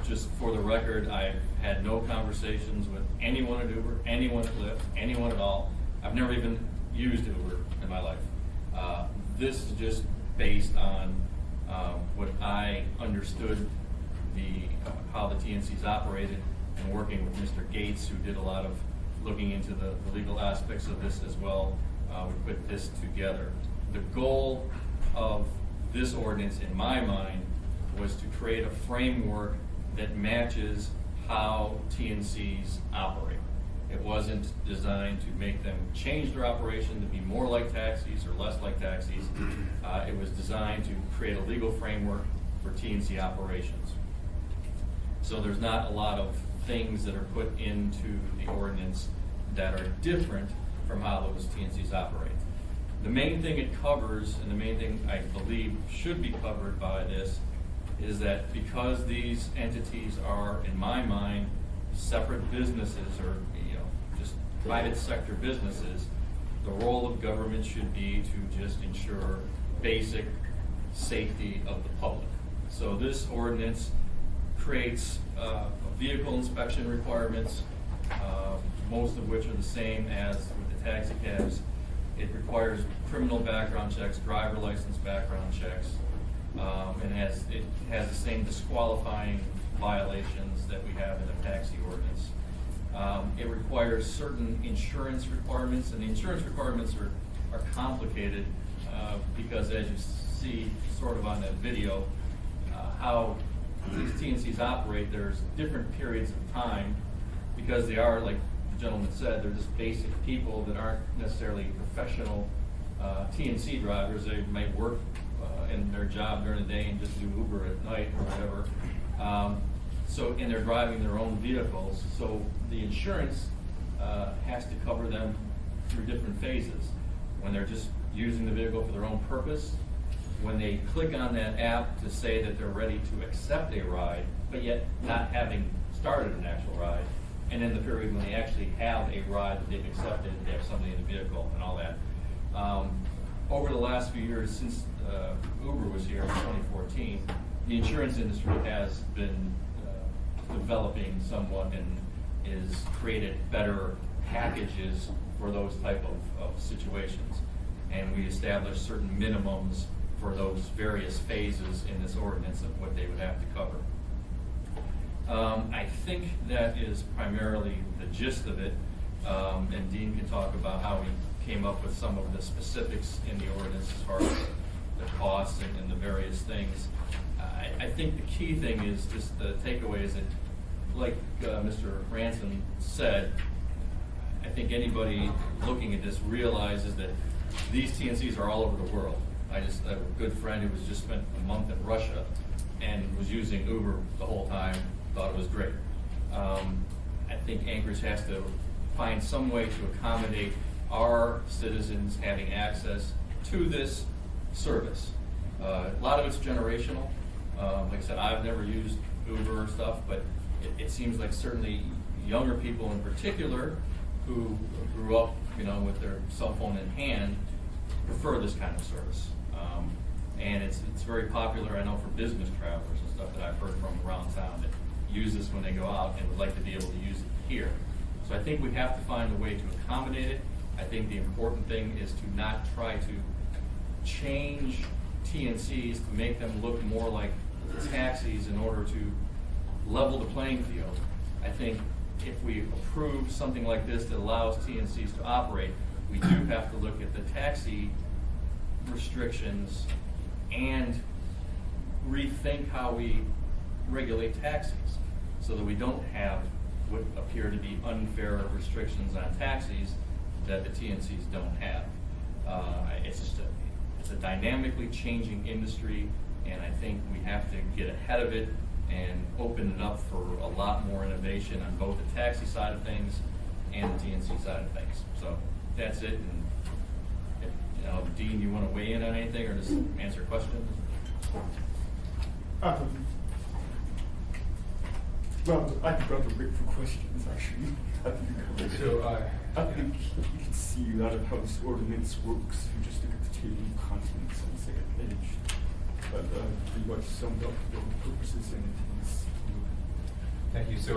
just for the record, I've had no conversations with anyone at Uber, anyone at Lyft, anyone at all. I've never even used Uber in my life. This is just based on what I understood how the TNCs operated, and working with Mr. Gates, who did a lot of looking into the legal aspects of this as well. We put this together. The goal of this ordinance, in my mind, was to create a framework that matches how TNCs operate. It wasn't designed to make them change their operation to be more like taxis or less like taxis. It was designed to create a legal framework for TNC operations. So there's not a lot of things that are put into the ordinance that are different from how those TNCs operate. The main thing it covers, and the main thing I believe should be covered by this, is that because these entities are, in my mind, separate businesses, or just private sector businesses, the role of government should be to just ensure basic safety of the public. So this ordinance creates vehicle inspection requirements, most of which are the same as with the taxi cabs. It requires criminal background checks, driver license background checks, and it has the same disqualifying violations that we have in the taxi ordinance. It requires certain insurance requirements, and the insurance requirements are complicated because, as you see sort of on that video, how these TNCs operate, there's different periods of time, because they are, like the gentleman said, they're just basic people that aren't necessarily professional TNC drivers. They might work in their job during the day and just do Uber at night or whatever. And they're driving their own vehicles. So the insurance has to cover them through different phases. When they're just using the vehicle for their own purpose, when they click on that app to say that they're ready to accept a ride, but yet not having started an actual ride, and then the period when they actually have a ride that they've accepted, they have somebody in the vehicle and all that. Over the last few years, since Uber was here in 2014, the insurance industry has been developing somewhat and is created better packages for those type of situations. And we established certain minimums for those various phases in this ordinance of what they would have to cover. I think that is primarily the gist of it, and Dean can talk about how we came up with some of the specifics in the ordinance as far as the costs and the various things. I think the key thing is just the takeaway is that, like Mr. Ransom said, I think anybody looking at this realizes that these TNCs are all over the world. I have a good friend who was just spent a month in Russia and was using Uber the whole time, thought it was great. I think Anchorage has to find some way to accommodate our citizens having access to this service. A lot of it's generational. Like I said, I've never used Uber or stuff, but it seems like certainly younger people in particular who grew up, with their cell phone in hand prefer this kind of service. And it's very popular, I know, for business travelers and stuff that I've heard from around town that use this when they go out and would like to be able to use it here. So I think we have to find a way to accommodate it. I think the important thing is to not try to change TNCs to make them look more like taxis in order to level the playing field. I think if we approve something like this that allows TNCs to operate, we do have to look at the taxi restrictions and rethink how we regulate taxis so that we don't have what appear to be unfair restrictions on taxis that the TNCs don't have. It's a dynamically changing industry, and I think we have to get ahead of it and open it up for a lot more innovation on both the taxi side of things and the TNC side of things. So that's it. And Dean, you want to weigh in on anything or just answer questions?
Well, I'd rather wait for questions, actually. I think you can see a lot of how this ordinance works. You just look at the table of contents on the second page. But pretty much summed up the purposes and intents.
Thank you. So,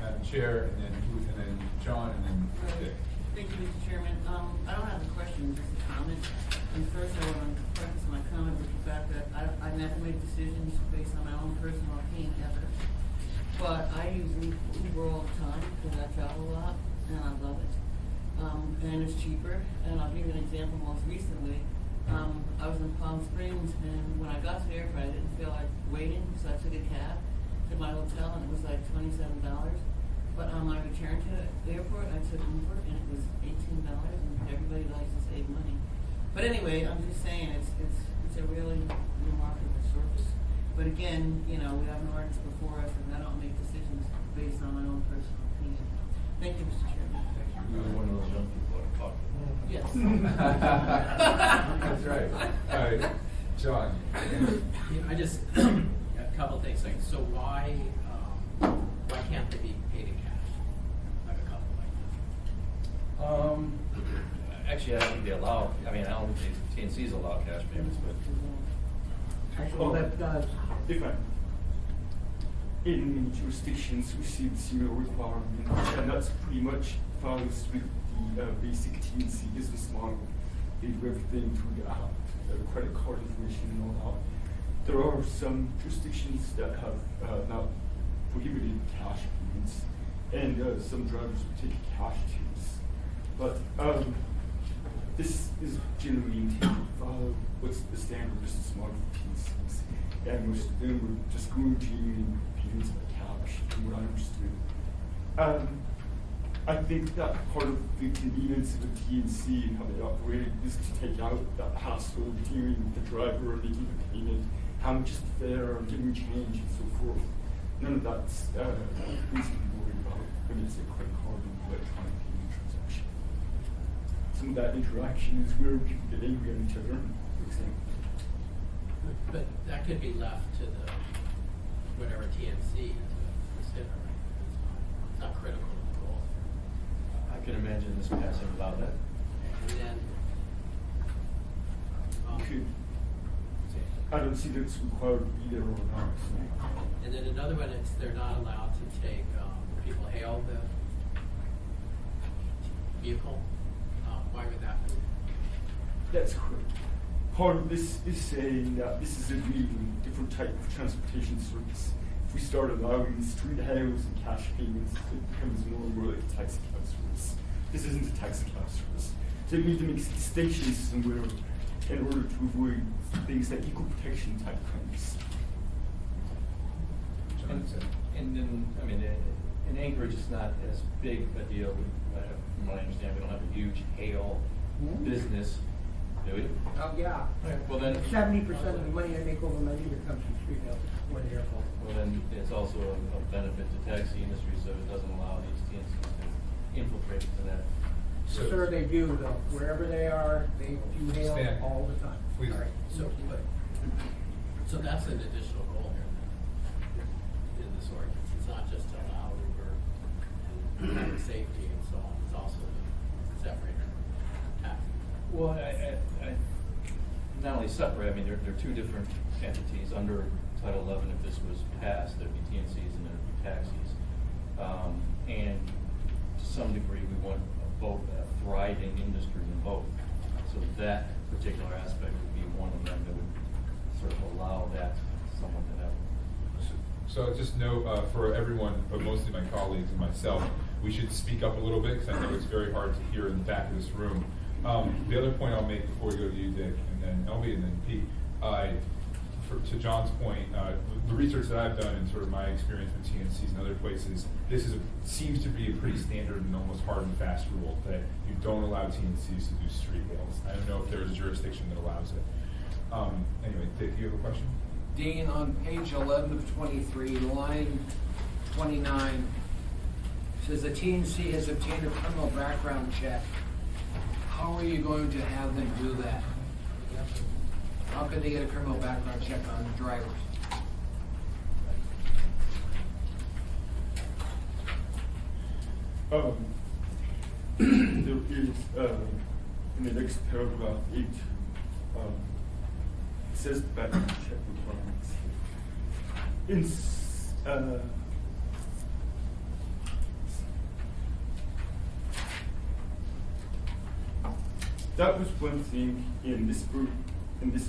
Madam Chair, and then Ruth, and then John, and then Dick.
Thank you, Mr. Chairman. I don't have a question, just a comment. And first, I want to preface my comment with the fact that I never make decisions based on my own personal opinion ever. But I use Uber all the time because I travel a lot, and I love it. And it's cheaper. And I'll give you an example. Most recently, I was in Palm Springs, and when I got to the airport, I didn't feel like waiting, so I took a cab to my hotel, and it was like $27. But on my return to the airport, I took Uber, and it was $18, and everybody likes to save money. But anyway, I'm just saying it's a really remarkable service. But again, we have an ordinance before us, and I don't make decisions based on my own personal opinion. Thank you, Mr. Chairman.
You're one of those young people that talk.
Yes.
That's right. All right, John.
I just a couple things. Like, so why can't they be paid in cash? Like a couple like that.
Actually, I don't think they allow. I don't think the TNCs allow cash payments, but.
Actually, that does.
If in jurisdictions we see the similar requirements, and that's pretty much follows with the basic TNC business model. They do everything through the credit card information and all that. There are some jurisdictions that have not prohibited cash payments, and some drivers will take cash tips. But this is generally intended to follow what's the standard business model for TNCs. And most of them were discouraging payments of cash, from what I understood. I think that part of the convenience of a TNC and how they operate is to take out that hassle of dealing with the driver and making the payment, how much is the fare, and giving change, and so forth. None of that's reason to worry about when it's a credit card and electronic payment transaction. Some of that interaction is where people get angry at each other, for example.
But that could be left to the whatever TNC to consider. It's not critical to the goal.
I can imagine this passing without that.
And then,
I don't see that it's required either or not.
and then another one, they're not allowed to take people hail the vehicle. Why would that be?
That's correct. Part of this is saying that this is a really different type of transportation service. If we start allowing street hails and cash payments, it becomes more like a taxi cab service. This isn't a taxi cab service. So we need to make stations somewhere in order to avoid things like equal protection type claims.
And then, in Anchorage, it's not as big a deal. From what I understand, we don't have a huge hail business, do we?
Oh, yeah.
Well, then
70% of the money I make over my meter comes from street hail or the airport.
Well, then it's also a benefit to taxi industry, so it doesn't allow these TNCs to infiltrate to that.
Sir, they do though, wherever they are, they do hail
Stan,
all the time.
please.
All right.
So that's an additional goal here in this ordinance. It's not just to allow Uber and public safety and so on, it's also to separate taxis.
Well, I, not only separate, I mean, they're two different entities. Under Title 11, if this was passed, there'd be TNCs and there'd be taxis. And to some degree, we want both a thriving industry in both. So that particular aspect would be one of them that would sort of allow that someone to have.
So just note for everyone, but mostly my colleagues and myself, we should speak up a little bit because I know it's very hard to hear in the back of this room. The other point I'll make before we go to you, Dick, and then Elby, and then Pete, to John's point, the research that I've done and sort of my experience with TNCs and other places, this seems to be a pretty standard and almost hard and fast rule that you don't allow TNCs to do street hails. I don't know if there's a jurisdiction that allows it. Anyway, Dick, do you have a question?
Dean, on page 11 of 23, line 29, says the TNC has obtained a criminal background check. How are you going to have them do that? How could they get a criminal background check on drivers?
There is, in the next paragraph 8, it says background check requirements. That was one thing in this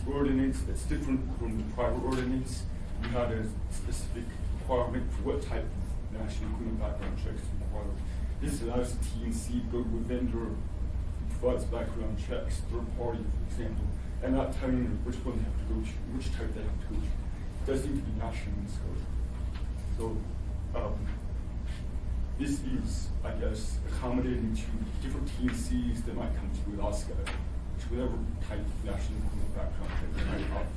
ordinance that's different from the prior ordinance. We had a specific requirement for what type of national criminal background checks required. This allows the TNC to go to a vendor who provides background checks, third party, for example, and not telling them which one they have to go to, which type they have to go to. It does need to be national in scope. So, this is, I guess, accommodating to different TNCs that might come to Alaska, to whatever type of national criminal background check they might have.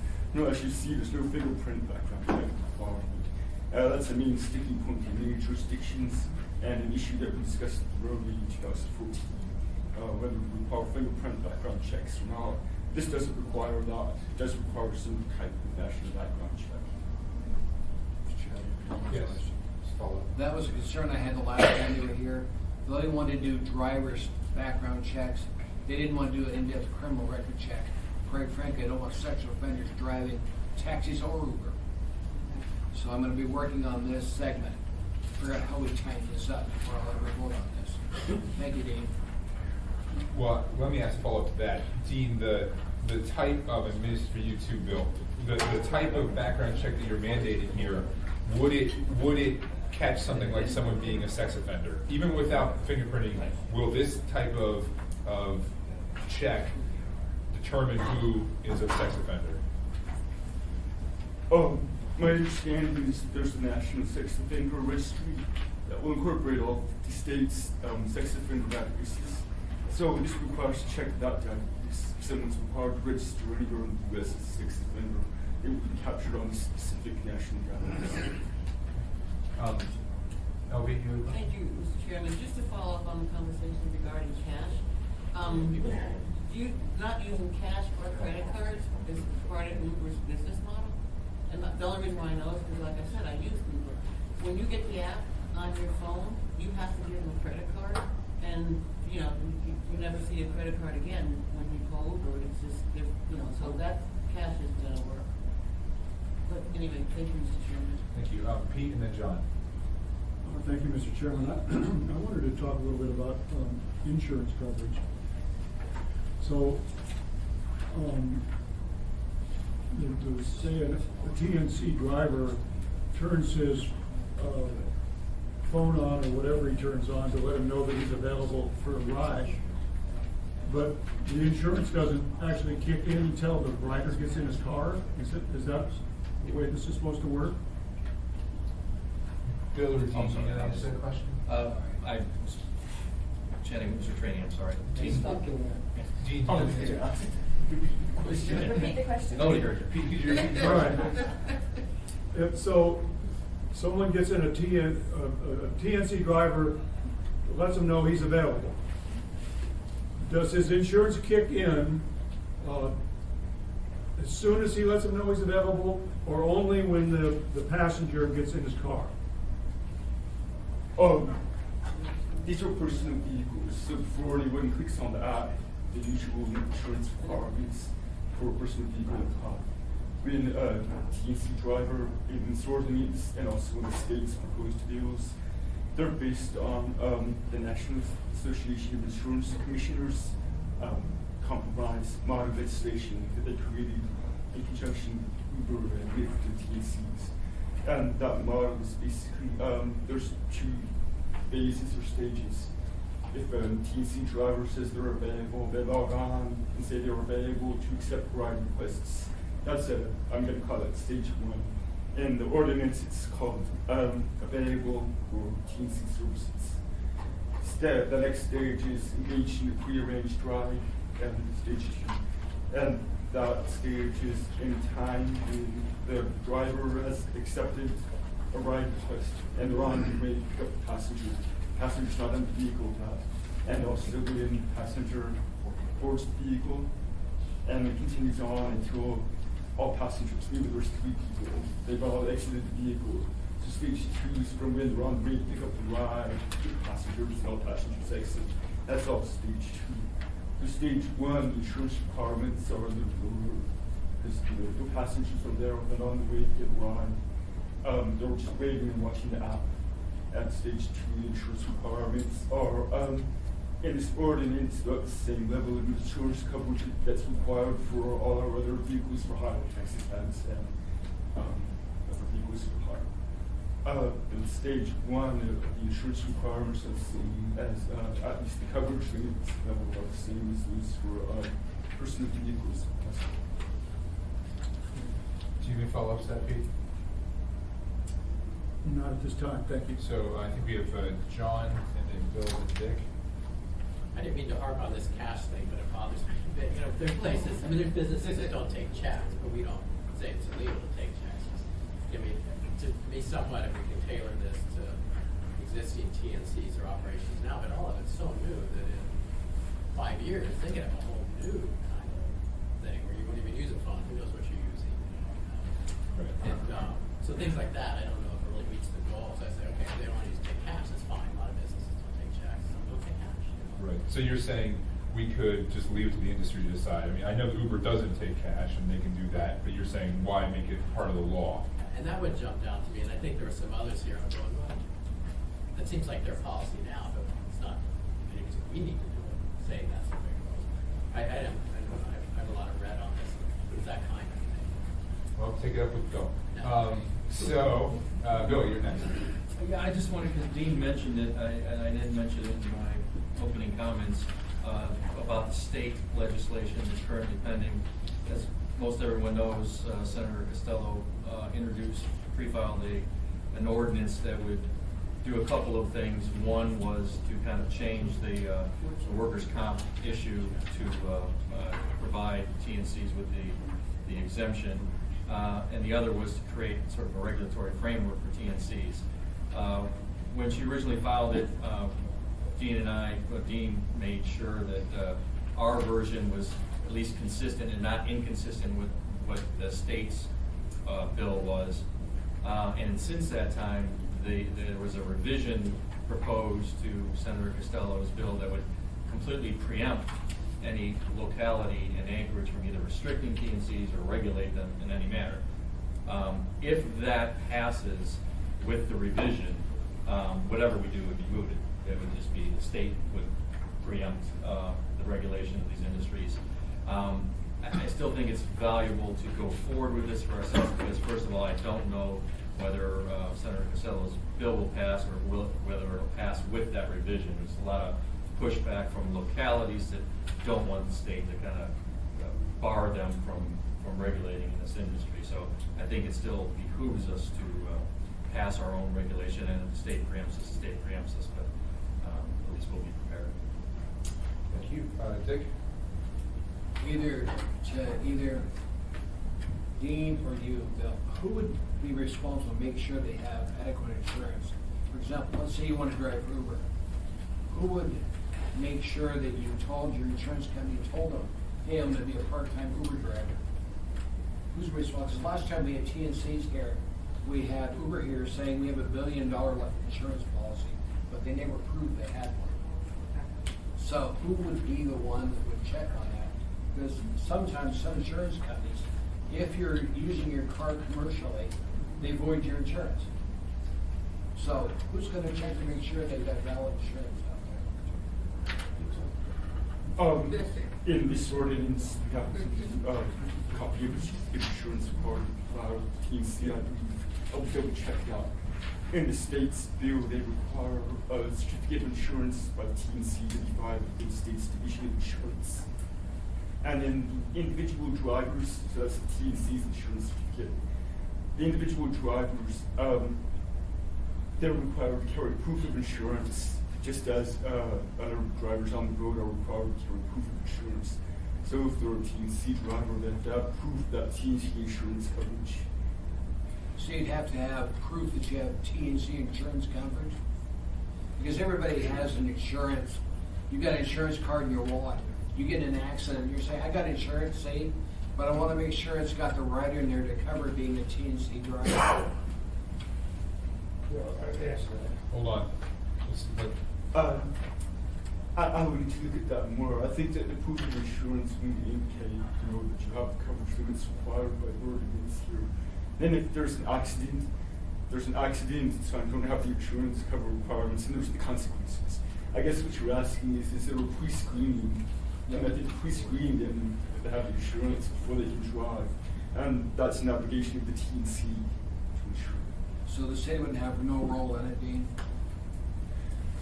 As you see, there's no fingerprint background check requirement. That's a main sticking point in many jurisdictions, and an issue that we discussed early in 2014, whether we require fingerprint background checks or not. This doesn't require that. It does require some type of national background check.
Yes. Follow.
That was a concern I had the last time they were here. They only wanted to do drivers' background checks. They didn't want to do an in-depth criminal record check. Quite frankly, I don't want sexual offenders driving taxis or Uber. So I'm going to be working on this segment, figure out how we tighten this up before I'll ever vote on this. Thank you, Dean.
Well, let me ask a follow-up to that. Dean, the type of, and this is for you too, Bill, the type of background check that you're mandating here, would it catch something like someone being a sex offender? Even without fingerprinting, will this type of check determine who is a sex offender?
My understanding is there's a national sex offender registry that will incorporate all 50 states' sex offender databases. So this requires to check that database. If someone's required to register anywhere in the U.S. as a sex offender, it will be captured on a specific national database.
Elby, you have a question?
Thank you, Mr. Chairman. Just to follow up on the conversation regarding cash, not using cash or credit cards is part of Uber's business model. And the only reason why I know is because, like I said, I use Uber. When you get the app on your phone, you have to give them a credit card, and you never see a credit card again when you call Uber. It's just, so that cash isn't going to work. But anyway, thank you, Mr. Chairman.
Thank you. Pete and then John.
Thank you, Mr. Chairman. I wanted to talk a little bit about insurance coverage. So, to say a TNC driver turns his phone on or whatever he turns on to let him know that he's available for a ride, but the insurance doesn't actually kick in until the rider gets in his car? Is that the way this is supposed to work?
Bill or Dean, can you answer that question?
I'm chatting with Mr. Trainee, I'm sorry.
Dean. Dean.
Repeat the question.
Nobody heard you.
Pete, could you repeat the
All right.
question?
So, someone gets in a TNC driver lets him know he's available. Does his insurance kick in as soon as he lets him know he's available, or only when the passenger gets in his car?
These are personal vehicles, so before anyone clicks on the app, the usual insurance requirements for a personal vehicle are when a TNC driver in ordinance and also in the state's proposed bills, they're based on the National Association of Insurance Commissioners compromise model legislation that they created in conjunction with Uber and with the TNCs. And that model is basically, there's two phases or stages. If a TNC driver says they're available, they log on and say they're available to accept ride requests. That's I'm going to call it stage one. In the ordinance, it's called available for TNC services. The next stage is engaged in a prearranged ride, and stage two. And that stage is in time when the driver has accepted a ride request and they're on the way to pick up the passenger. Passenger's not in the vehicle yet. And also when passenger boards the vehicle, and it continues on until all passengers, maybe there's 3 people, they've all exited the vehicle. So stage two is from when they're on the way to pick up the ride, the passengers, and all passengers exit. That's all stage two. For stage one, the insurance requirements are a little lower, because the passengers are there and on the way to get a ride. They're just waiting and watching the app. At stage two, the insurance requirements are in this ordinance about the same level of insurance coverage that's required for all our other vehicles for hire, taxi cabs, and other vehicles for hire. In stage one, the insurance requirements are the same as, at least the coverage limits level are the same as those for personal vehicles.
Do you have any follow-ups to that, Pete?
Not at this time, thank you.
So I think we have John and then Bill and Dick.
I didn't mean to harp on this cash thing, but it bothers me. But, you know, there's places, I mean, there's businesses that don't take checks, but we don't say it's illegal to take checks. I mean, to me, somewhat, if we can tailor this to existing TNCs or operations now, but all of it's so new that in 5 years, they could have a whole new kind of thing where you wouldn't even use a phone, who knows what you're using.
Right.
And so things like that, I don't know if it really meets the goals. I say, okay, if they don't want to take cash, that's fine. A lot of businesses don't take checks, some don't take cash.
Right. So you're saying we could just leave it to the industry to decide? I mean, I know Uber doesn't take cash and they can do that, but you're saying why make it part of the law?
And that would jump down to me, and I think there were some others here. I'm going, well, that seems like their policy now, but it's not. Maybe we need to do it, saying that's the big goal. I have a lot of red on this. It's that kind of thing.
Well, take it up with Bill.
No.
Bill, you're next.
Yeah, I just wanted, because Dean mentioned it, and I didn't mention it in my opening comments, about the state legislation that's currently pending. As most everyone knows, Senator Costello introduced, pre-filed an ordinance that would do a couple of things. One was to kind of change the workers' comp issue to provide TNCs with the exemption. And the other was to create sort of a regulatory framework for TNCs. When she originally filed it, Dean made sure that our version was at least consistent and not inconsistent with what the state's bill was. And since that time, there was a revision proposed to Senator Costello's bill that would completely preempt any locality in Anchorage from either restricting TNCs or regulate them in any manner. If that passes with the revision, whatever we do would be mooted. It would just be the state would preempt the regulation of these industries. I still think it's valuable to go forward with this for ourselves because, first of all, I don't know whether Senator Costello's bill will pass or whether it will pass with that revision. There's a lot of pushback from localities that don't want the state to kind of bar them from regulating in this industry. So I think it still behooves us to pass our own regulation, and if the state preempts us, the state preempts us, but at least we'll be prepared.
Thank you. Dick?
Either Dean or you, Bill, who would be responsible to make sure they have adequate insurance? For example, let's say you want to drive for Uber.
who would make sure that you told your insurance company, told them, hey, I'm gonna be a part-time Uber driver? Who's responsible? Last time we had TNC's here, we had Uber here saying we have $1 billion life insurance policy, but they never proved they had one. So who would be the one that would check on that? Because sometimes some insurance companies, if you're using your car commercially, they void your insurance. So who's gonna check to make sure they've got valid insurance out there?
In this ordinance, we have copy of insurance card, TNC, I believe. I'll double check that. In the state's bill, they require a certificate of insurance by TNC to be filed with those states division of insurance. And then the individual drivers, so that's the TNC's insurance certificate. The individual drivers, they're required to carry proof of insurance, just as other drivers on the road are required to carry proof of insurance. So if they're a TNC driver, they have to have proof that TNC insurance coverage.
So you'd have to have proof that you have TNC insurance coverage? Because everybody has an insurance. You've got an insurance card in your wallet. You get in an accident, and you're saying, I got insurance, say, but I want to make sure it's got the rider in there to cover being a TNC driver.
Hold on.
I would need to look at that more. I think that the proof of insurance would indicate, that you have the coverage limits required by the ordinance here. Then if there's an accident, so I don't have the insurance cover requirements, and there's the consequences. I guess what you're asking is there a pre-screening? And I think pre-screening them, they have insurance before they can drive. And that's an obligation of the TNC to insure.
So the city would have no role in it, Dean?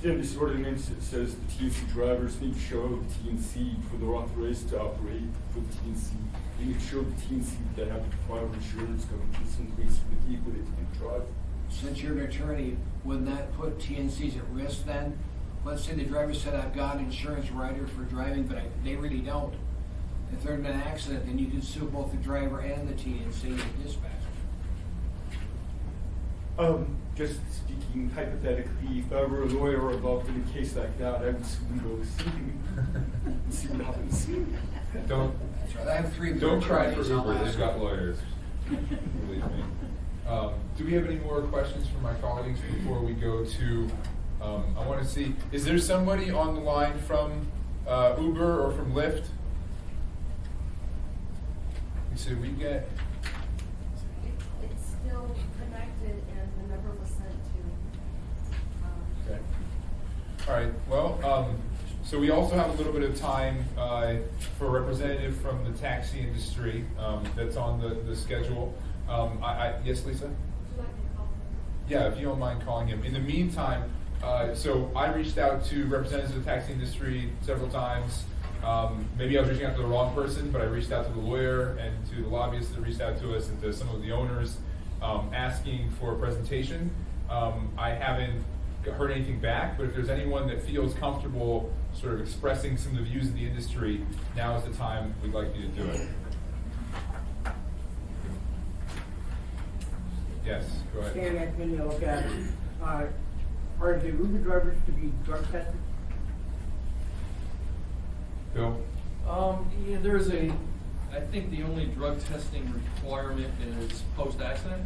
In this ordinance, it says the TNC drivers need to show the TNC before they're authorized to operate for the TNC. They need to show the TNC that they have the required insurance coverage in place for the vehicle that they can drive.
Since you're an attorney, wouldn't that put TNCs at risk then? Let's say the driver said, I've got insurance rider for driving, but they really don't. If there's been an accident, then you can sue both the driver and the TNC and the dispatcher.
Just speaking hypothetically, if I were a lawyer involved in a case like that, I would sue them both and see what happens.
Don't.
That's right. I have 3
Don't try for
attorneys, I'll
Uber,
ask
they've got
them.
lawyers. Believe me. Do we have any more questions from my colleagues before we go to, I want to see, is there somebody on the line from Uber or from Lyft? We said we get,
It's still connected and the number was sent to,
okay. All right, well, so we also have a little bit of time for a representative from the taxi industry that's on the schedule. Yes, Lisa?
would you like me to call him?
Yeah, if you don't mind calling him. In the meantime, so I reached out to representatives of the taxi industry several times. Maybe I was reaching out to the wrong person, but I reached out to the lawyer and to the lobbyists that reached out to us and to some of the owners asking for a presentation. I haven't heard anything back, but if there's anyone that feels comfortable sort of expressing some of the views of the industry, now is the time we'd like you to do it. Yes, go ahead.
Stan Ekman, Yellow Cab. Are the Uber drivers to be drug tested?
Bill?
Yeah, there's I think the only drug testing requirement is post-accident.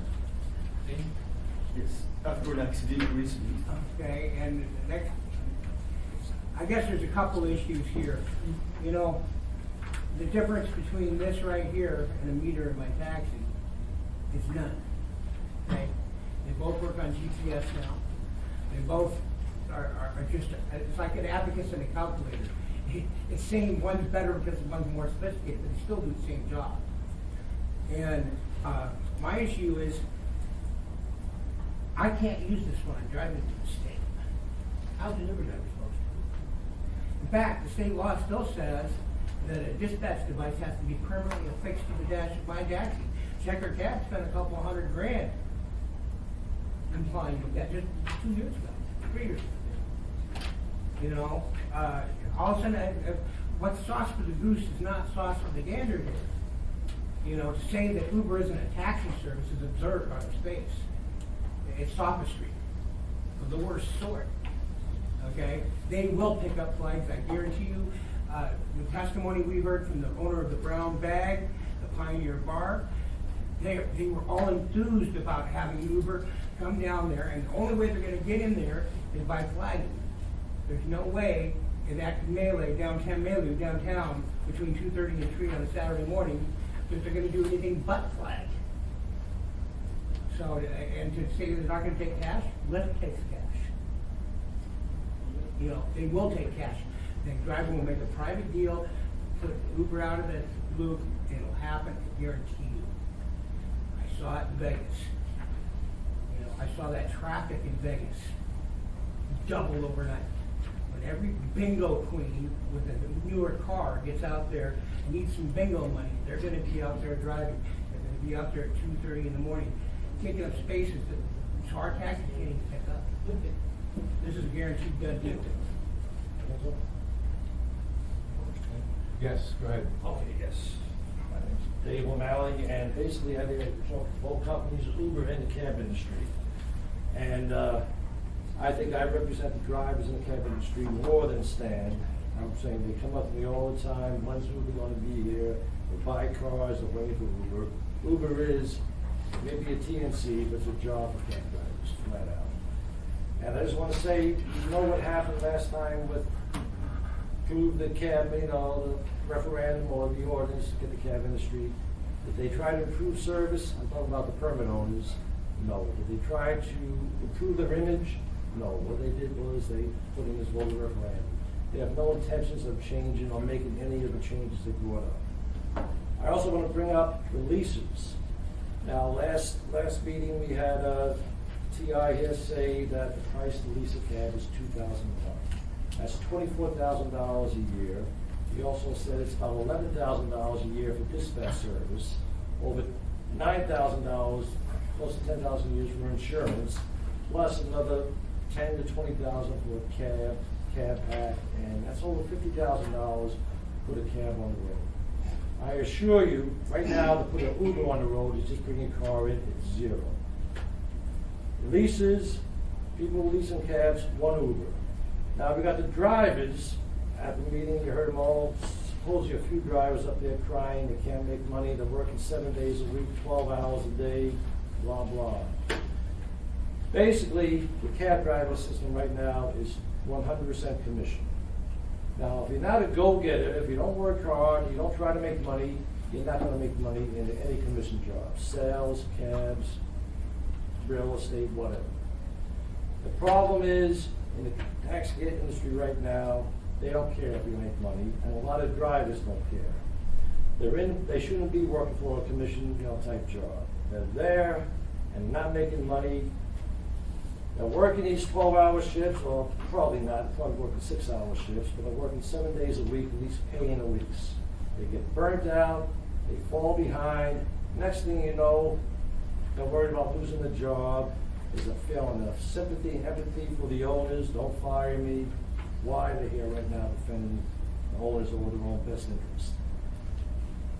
Yes, after an accident recently.
Okay, and the next, I guess there's a couple issues here. You know, the difference between this right here and a meter in my taxi is none. Okay? They both work on GPS now. They both are just, it's like an abacus and a calculator. It's saying one's better because one's more sophisticated, but they still do the same job. And my issue is, I can't use this when I'm driving to the state. How's an Uber driver supposed to? In fact, the state law still says that a dispatch device has to be permanently affixed to the dash of my taxi. Checker Cab spent a couple $100,000 complying with that just 2 years ago, 3 years ago. You know, all of a sudden, what's sauce for the goose is not sauce for the gander here. You know, to say that Uber isn't a taxi service is absurd on its face. It's sophistry of the worst sort. okay? They will pick up flags, I guarantee you. The testimony we heard from the owner of the Brown Bag, the Pioneer Bar, they were all enthused about having Uber come down there, and the only way they're gonna get in there is by flagging. There's no way in that melee, downtown, between 2:30 and 3 on a Saturday morning, that they're gonna do anything but flag. So, and to say they're not gonna take cash, Lyft takes cash. You know, they will take cash. The driver will make a private deal, put Uber out of the loop, it'll happen, I guarantee you. I saw it in Vegas. You know, I saw that traffic in Vegas double overnight. When every bingo queen with a newer car gets out there and needs some bingo money, they're gonna be out there driving. They're gonna be out there at 2:30 in the morning, taking up spaces that car taxis can't even pick up. This is a guaranteed done deal.
Yes, go ahead.
Okay, yes. My name's Dave O'Malley, and basically I talk to both companies, Uber and the cab industry. And I think I represent the drivers in the cab industry more than Stan. I'm saying they come up to me all the time, when's Uber gonna be here? They buy cars, they're waiting for Uber. Uber is maybe a TNC, but it's a job for cab drivers, flat out. And I just wanna say, you know what happened last time with the cab, you know, the referendum or the ordinance to get the cab industry? Did they try to improve service? I'm talking about the permit owners. No. Did they try to improve their image? No. What they did was they put in this voter referendum. They have no intentions of changing or making any of the changes they brought up. I also want to bring up the leases. Now, last meeting we had TI here say that the price to lease a cab is $2,000. That's $24,000 a year. He also said it's about $11,000 a year for dispatch service, over $9,000, close to $10,000 a year for insurance, plus another $10,000 to $20,000 for a cab pack, and that's over $50,000 to put a cab on the road. I assure you, right now, to put an Uber on the road is just bringing a car in, it's zero. Leases, people leasing cabs, one Uber. Now, we got the drivers at the meeting, you heard them all, supposedly a few drivers up there crying, they can't make money, they're working 7 days a week, 12 hours a day, blah, blah. Basically, the cab driver system right now is 100% commission. Now, if you're not a go-getter, if you don't work hard, you don't try to make money, you're not gonna make money in any commission job, sales, cabs, real estate, whatever. The problem is, in the taxi industry right now, they don't care if you make money, and a lot of drivers don't care. They shouldn't be working for a commission, type job. They're there and not making money. They're working these 12-hour shifts, or probably not, probably working 6-hour shifts, but they're working 7 days a week, at least paying a lease. They get burnt out, they fall behind. Next thing you know, they're worried about losing the job. There's a feeling of sympathy and empathy for the owners. Don't fire me. Why they're here right now defending the owners over their own best interest.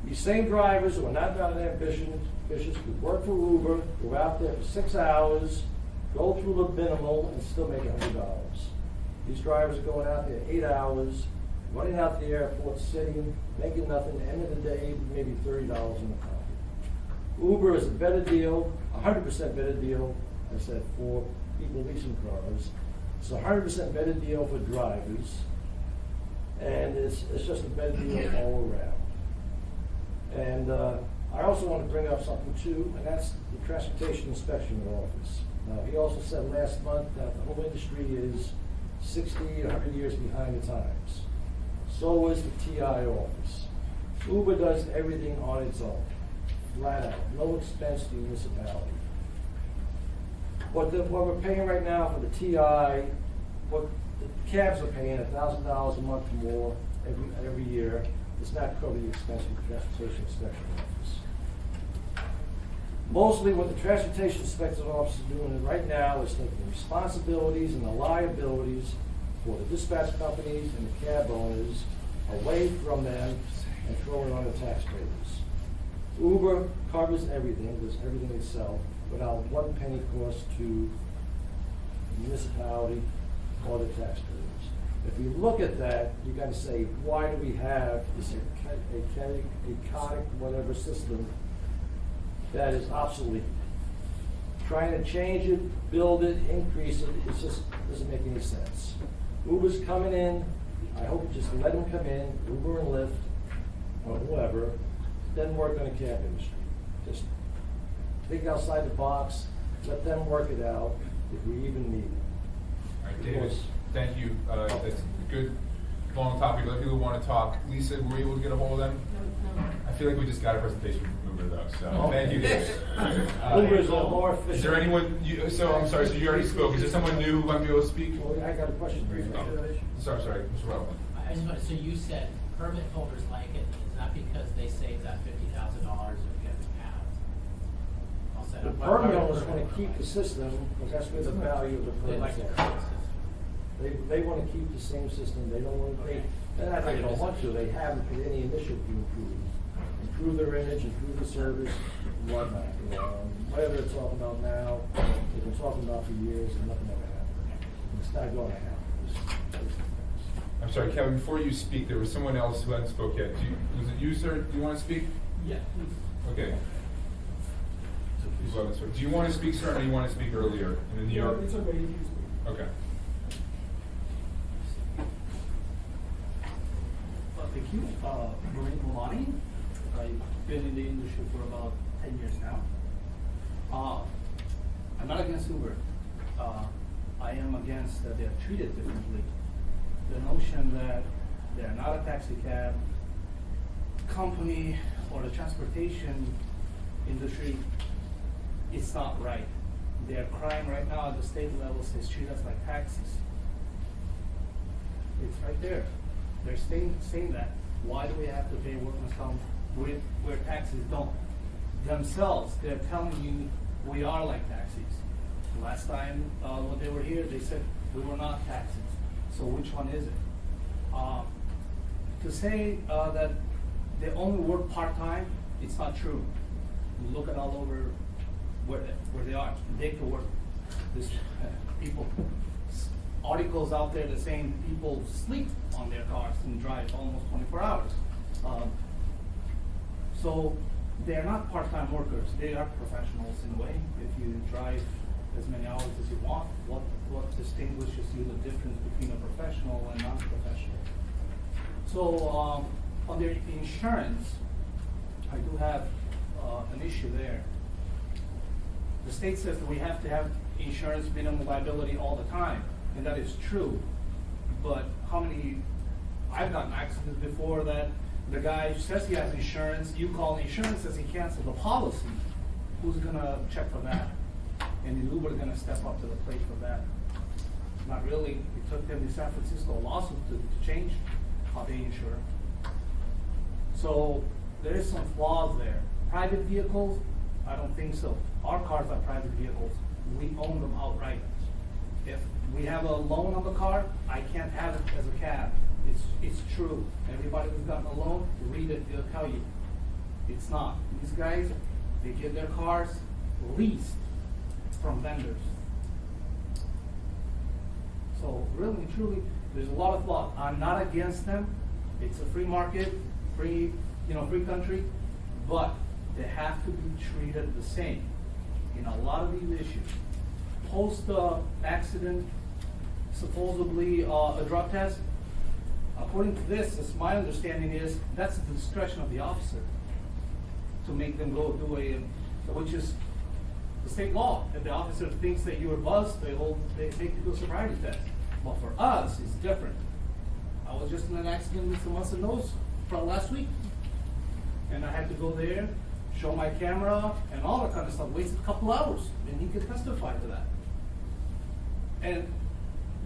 These same drivers who are not ambitious, who work for Uber, go out there for 6 hours, go through the minimal, and still make $100. These drivers are going out there 8 hours, running out the airport, sitting, making nothing. At the end of the day, maybe $30 in the pocket. Uber is a better deal, 100% better deal, I said, for people leasing cars. It's a 100% better deal for drivers, and it's just a better deal all around. And I also want to bring up something too, and that's the Transportation Inspection Office. He also said last month that the whole industry is 60, 100 years behind the times. So is the TI office. Uber does everything on its own, flat out, no expense to the municipality. What we're paying right now for the TI, what the cabs are paying, $1,000 a month more every year, does not cover the expense of the Transportation Inspection Office. Mostly what the Transportation Inspection Office is doing right now is taking the responsibilities and the liabilities for the dispatch companies and the cab owners away from them and throwing it on the taxpayers. Uber covers everything, does everything itself, without one penny cost to the municipality or the tax credits. If you look at that, you gotta say, why do we have this iconic whatever system that is obsolete? Trying to change it, build it, increase it, it just doesn't make any sense. Uber's coming in, I hope just let them come in, Uber and Lyft, or whoever, doesn't work on the cab industry. Just think outside the box, let them work it out, if we even need it.
All right, David, thank you. That's a good, long topic. Let people want to talk. Lisa, were you able to get a hold of them?
No.
I feel like we just got a presentation from Uber though, so
Okay.
thank you, David.
Uber is a lot more efficient.
Is there anyone, I'm sorry, so you already spoke. Is there someone new who might be able to speak?
Well, I got a question for you.
Oh, sorry, Mr. Rutland.
I just want, so you said permit holders like it, is that because they saved that $50,000 of getting cabs? I'll set
The
up.
permit owners wanna keep the system, because that's where the value of the
They like
permits
the
are.
current system.
They wanna keep the same system, they don't want, and I think they don't want to, they haven't put any initiative to improve their image, improve the service, whatnot. Whatever they're talking about now, they've been talking about for years, and nothing ever happened. It's not gonna happen.
I'm sorry, Kevin, before you speak, there was someone else who hadn't spoke yet. Was it you, sir? Do you want to speak?
Yeah.
Okay. Do you want to speak, sir, or do you want to speak earlier in the New York?
It's okay, you can speak.
Okay.
Thank you. Maureen Momani. I've been in the industry for about 10 years now. I'm not against Uber. I am against that they're treated differently. The notion that they're not a taxi cab company or the transportation industry, it's not right. They're crying right now at the state level, says treat us like taxis. It's right there. They're saying that. Why do we have to pay workman's comp where taxis don't? Themselves, they're telling you we are like taxis. Last time when they were here, they said we were not taxis. So which one is it? To say that they only work part-time, it's not true. You look at all over where they are. They can work. This people. Articles out there that saying people sleep on their cars and drive almost 24 hours. So they're not part-time workers. They are professionals in a way. If you drive as many hours as you want, what distinguishes you the difference between a professional and non-professional? So on their insurance, I do have an issue there. The state says that we have to have insurance minimum liability all the time. And that is true, but how many, I've gotten accidents before that the guy says he has insurance, you call the insurance, says he canceled the policy. Who's gonna check for that? And is Uber gonna step up to the plate for that? Not really. It took them to San Francisco lawsuit to change how they insure. So there is some flaws there. Private vehicles, I don't think so. Our cars are private vehicles. We own them outright. If we have a loan on the car, I can't have it as a cab. It's true. Everybody who's gotten a loan, read it, they'll tell you. It's not. These guys, they get their cars leased from vendors. So really and truly, there's a lot of flaws. I'm not against them. It's a free market, free country, but they have to be treated the same in a lot of these issues. Post-accident, supposedly a drug test. According to this, as my understanding is, that's at the discretion of the officer to make them go do which is the state law. If the officer thinks that you're buzzed, they make you do a sobriety test. But for us, it's different. I was just in an accident with some muscle nose from last week, and I had to go there, show my camera, and all that kind of stuff. Wasted a couple hours, and he could testify to that. And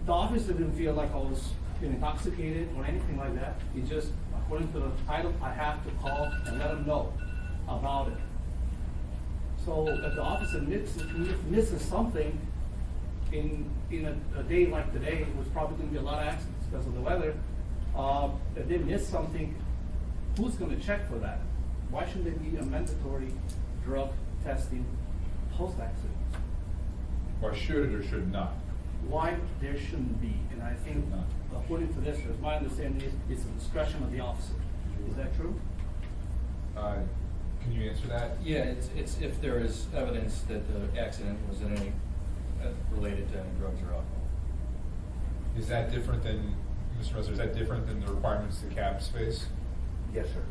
the officer didn't feel like I was intoxicated or anything like that. He just, according to the title, I have to call and let him know about it. So if the officer misses something in a day like today, it was probably going to be a lot of accidents because of the weather. If they miss something, who's going to check for that? Why should there be a mandatory drug testing post-accident?
Or should it or should not?
Why there shouldn't be. And I think, according to this, as my understanding is, it's the discretion of the officer. Is that true?
Can you answer that?
Yeah, it's if there is evidence that the accident was in any, related to any drugs or alcohol.
Is that different than, Mr. Messer, is that different than the requirements the cabs face?
Yes, sir.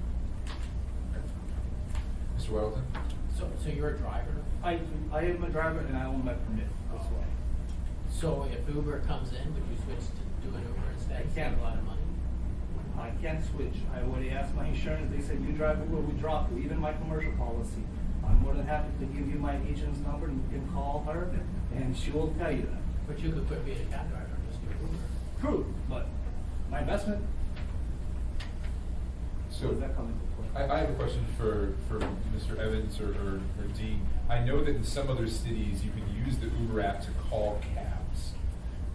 Mr. Weldon?
So you're a driver?
I am a driver and I own my permit, that's why.
So if Uber comes in, would you switch to do an Uber instead?
I
Save
can't.
a lot of money?
I can't switch. I already asked my insurance, they said, you drive Uber, we drop you, even my commercial policy. I'm more than happy to give you my agent's number and you can call her and she will tell you that.
But you could quit being a cab driver and just do Uber.
True, but my investment,
So,
where's that coming from?
I have a question for Mr. Evans or Dean. I know that in some other cities, you can use the Uber app to call cabs.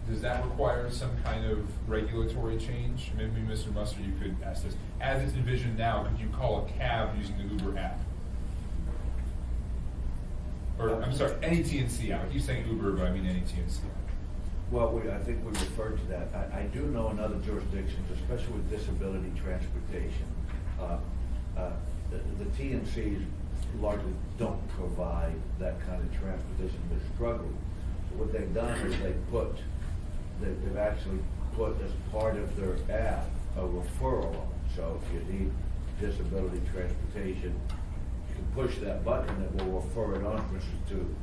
Does that require some kind of regulatory change? Maybe Mr. Muster, you could ask this. As it's envisioned now, could you call a cab using the Uber app? Or, I'm sorry, any TNC app. I keep saying Uber, but I mean any TNC app.
Well, I think we referred to that. I do know in other jurisdictions, especially with disability transportation, the TNCs largely don't provide that kind of transportation. They're struggling. So what they've done is they've actually put as part of their app a referral. So if you need disability transportation, you can push that button that will refer it on, for instance, to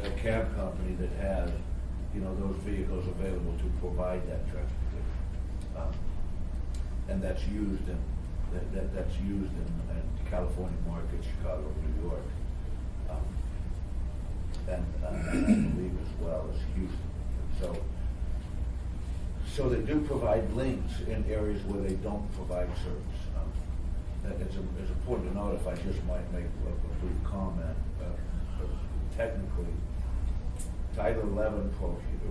a cab company that has, those vehicles available to provide that transportation. And that's used in California market, Chicago, New York, and I believe as well as Houston. So they do provide links in areas where they don't provide service. It's important to note, if I just might make a brief comment, technically, Title 11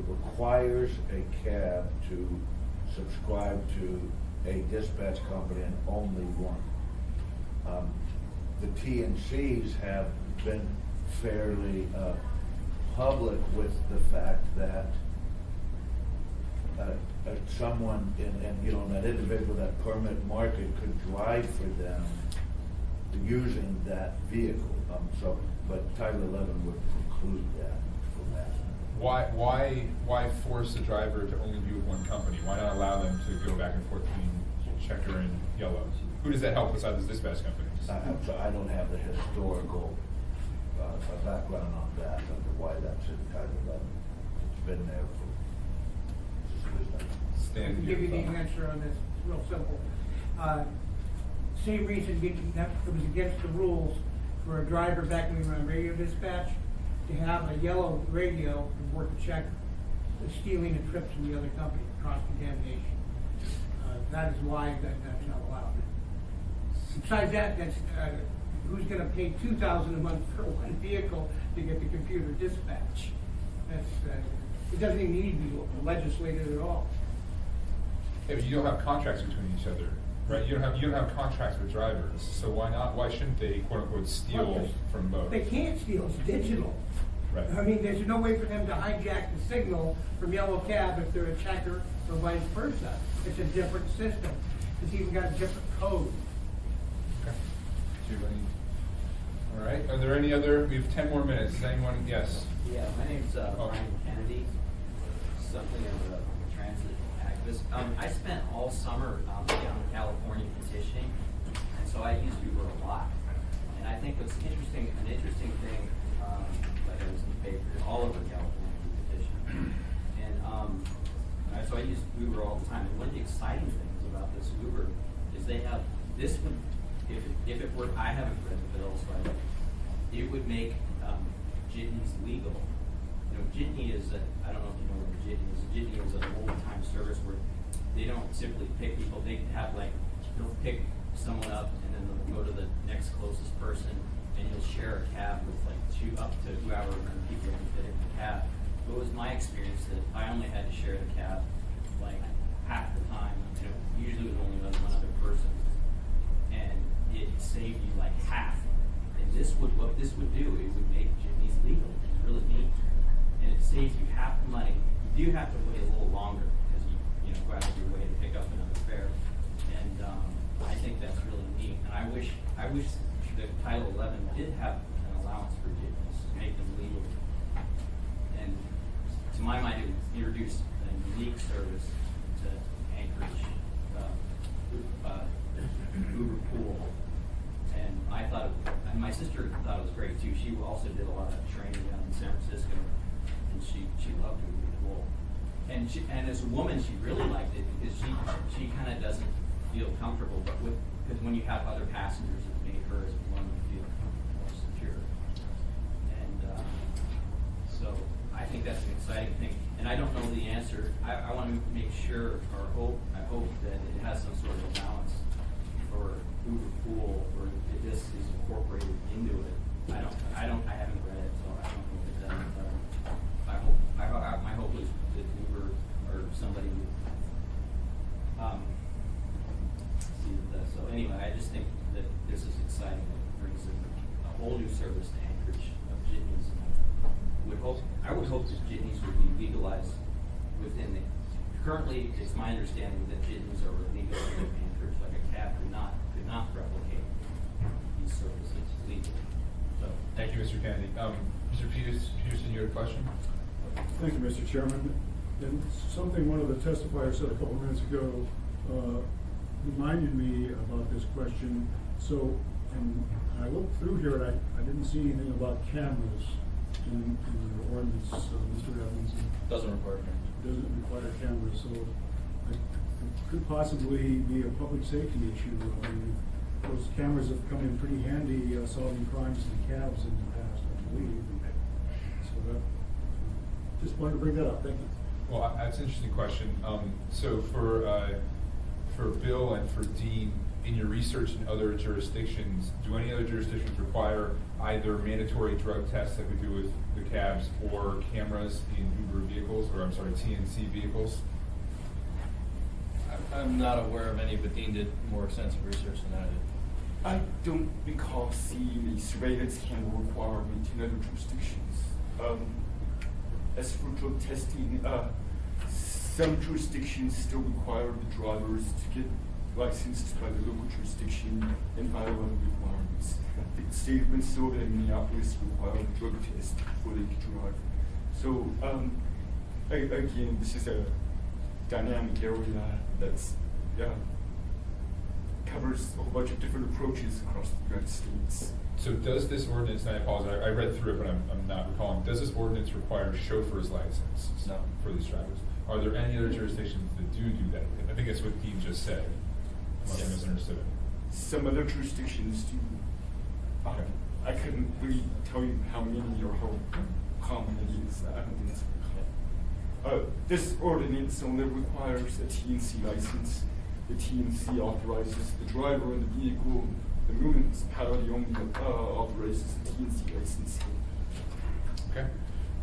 requires a cab to subscribe to a dispatch company and only one. The TNCs have been fairly public with the fact that someone in that individual, that permit market could drive for them using that vehicle. But Title 11 would preclude that from that.
Why force the driver to only be with one company? Why not allow them to go back and forth between Checker and Yellow? Who does that help besides the dispatch companies?
I don't have the historical background on that, under why that's in Title 11. It's been there for.
I can give you the answer on this, it's real simple. Same reason that it was against the rules for a driver back when we were on radio dispatch to have a yellow radio and work a check, the stealing and trips from the other company, cross-contamination. That is why that's not allowed. Besides that, who's going to pay $2,000 a month for one vehicle to get the computer dispatch? It doesn't even need to be legislated at all.
Yeah, but you don't have contracts between each other, right? You don't have contracts with drivers, so why not? Why shouldn't they, quote unquote, steal from both?
They can't steal, it's digital.
Right.
I mean, there's no way for them to hijack the signal from Yellow Cab if they're a checker or vice versa. It's a different system. It's even got a different code.
Okay. Do you have any? All right. Are there any other? We have 10 more minutes. Is anyone? Yes.
Yeah, my name's Brian Kennedy, something of a transit activist. I spent all summer down in California petitioning, and so I used Uber a lot. And I think what's an interesting thing, like I was in the paper, all over California petition. And so I use Uber all the time. And one of the exciting things about this Uber is they have this one. If it were, I haven't read the bill, so it would make jitneys legal. Jitney is I don't know if you know what a jitney is. A jitney is an old-time service where they don't simply pick people. They have they'll pick someone up and then they'll go to the next closest person and you'll share a cab with up to whoever people can fit in the cab. But it was my experience that I only had to share the cab half the time. Usually it was only one other person, and it saved you half. And what this would do, it would make jitneys legal. It's really neat. And it saves you half the money. You do have to wait a little longer because you to go out of your way to pick up another fare. And I think that's really neat. And I wish that Title 11 did have an allowance for jitneys to make them legal. And to my mind, it would introduce a unique service to Anchorage, Uber Pool. And I thought, and my sister thought it was great too. She also did a lot of training down in San Francisco, and she loved Uber Pool. And as a woman, she really liked it because she kind of doesn't feel comfortable, but because when you have other passengers, it made her as a woman feel more secure. And so I think that's an exciting thing. And I don't know the answer. I want to make sure, I hope that it has some sort of allowance for Uber Pool, or if this is incorporated into it. I haven't read it, so I don't know if it does. My hope is that Uber or somebody would see that. So anyway, I just think that this is exciting. It brings in a whole new service to Anchorage of jitneys. I would hope that jitneys would be legalized within the. Currently, it's my understanding that jitneys are illegal in Anchorage, like a cab could not replicate these services legally. So
Thank you, Mr. Kennedy. Mr. Peterson, you had a question?
Thank you, Mr. Chairman. And something one of the testifiers said a couple minutes ago reminded me about this question. So, and I looked through here and I didn't see anything about cameras in the ordinance, Mr. Evans.
Doesn't require cameras.
Doesn't require cameras, so it could possibly be a public safety issue. I mean, those cameras have come in pretty handy solving crimes in cabs in the past, I believe. So that, just wanted to bring that up. Thank you.
Well, that's an interesting question. So for Bill and for Dean, in your research in other jurisdictions, do any other jurisdictions require either mandatory drug tests like we do with the cabs, or cameras in Uber vehicles, or I'm sorry, TNC vehicles?
I'm not aware of any, but Dean did more extensive research than I did.
I don't recall seeing a surveillance camera requirement in other jurisdictions. As for drug testing, some jurisdictions still require the drivers to get licensed by the local jurisdiction and by other requirements. The state of Minnesota and Minneapolis require a drug test before they can drive. So, again, this is a dynamic area that's covers a whole bunch of different approaches across the United States.
So does this ordinance, and I apologize, I read through it, but I'm not recalling, does this ordinance require a chauffeur's license for these drivers? Are there any other jurisdictions that do that? I think that's what Dean just said, unless I misunderstood it.
Some other jurisdictions do. I couldn't really tell you how many or how common it is. I don't think it's common. This ordinance only requires a TNC license. The TNC authorizes the driver and the vehicle. The municipality only authorizes the TNC license.
Okay.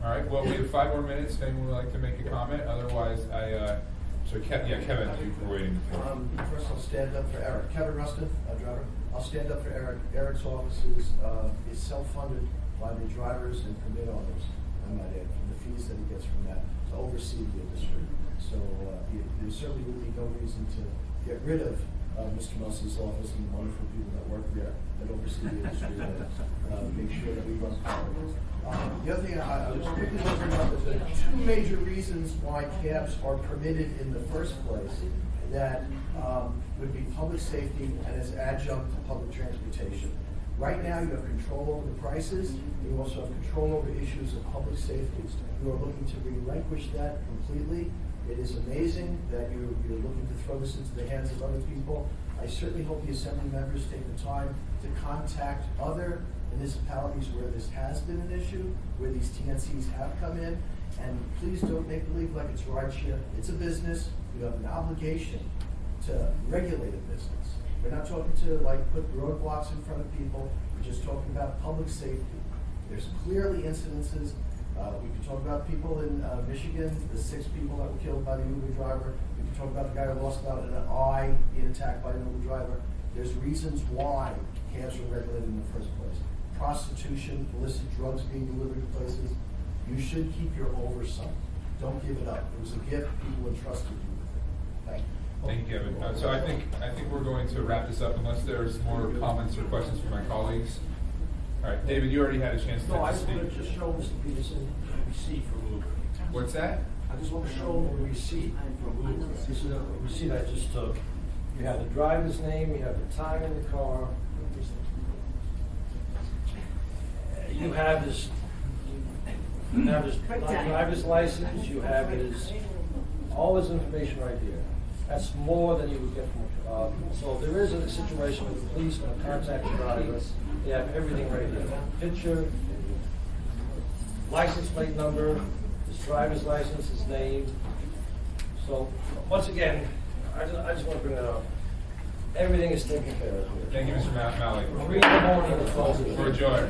All right. Well, we have 5 more minutes. If anyone would like to make a comment, otherwise, Kevin, you're waiting for.
First, I'll stand up for Eric. Kevin Rustin, driver. I'll stand up for Eric. Eric's office is self-funded by the drivers and permit owners, I might add, from the fees that he gets from that to oversee the industry. So there certainly would be no reason to get rid of Mr. Mussey's office and the wonderful people that work there that oversee the industry and make sure that we run properly. The other thing I was quickly going to bring up is that 2 major reasons why cabs are permitted in the first place that would be public safety and as adjunct to public transportation. Right now, you have control over the prices. You also have control over issues of public safety. You are looking to relinquish that completely. It is amazing that you're looking to throw this into the hands of other people. I certainly hope the Assembly members take the time to contact other municipalities where this has been an issue, where these TNCs have come in, and please don't make believe like it's rideshare. It's a business. You have an obligation to regulate a business. We're not talking to put roadblocks in front of people. We're just talking about public safety. There's clearly incidences. We could talk about people in Michigan, the 6 people that were killed by the Uber driver. We could talk about the guy who lost about an eye being attacked by an Uber driver. There's reasons why cabs were regulated in the first place. Prostitution, illicit drugs being delivered to places. You should keep your oversight. Don't give it up. It was a gift. People entrusted you with it.
Thank you, Kevin. So I think we're going to wrap this up unless there's more comments or questions from my colleagues. All right, David, you already had a chance
No, I
to
just
speak.
want to just show Mr. Peterson the receipt from Luke.
What's that?
I just want to show him the receipt from Luke. This is a receipt I just took. You have the driver's name, you have the time in the car. You have his driver's license, you have all his information right here. That's more than you would get from, so if there is a situation with the police going to contact the driver, they have everything right here. Picture, license plate number, his driver's license, his name. So, once again, I just want to bring that up. Everything is taken care of here.
Thank you, Mr. Malley.
3 in the morning, it closes.
For joy.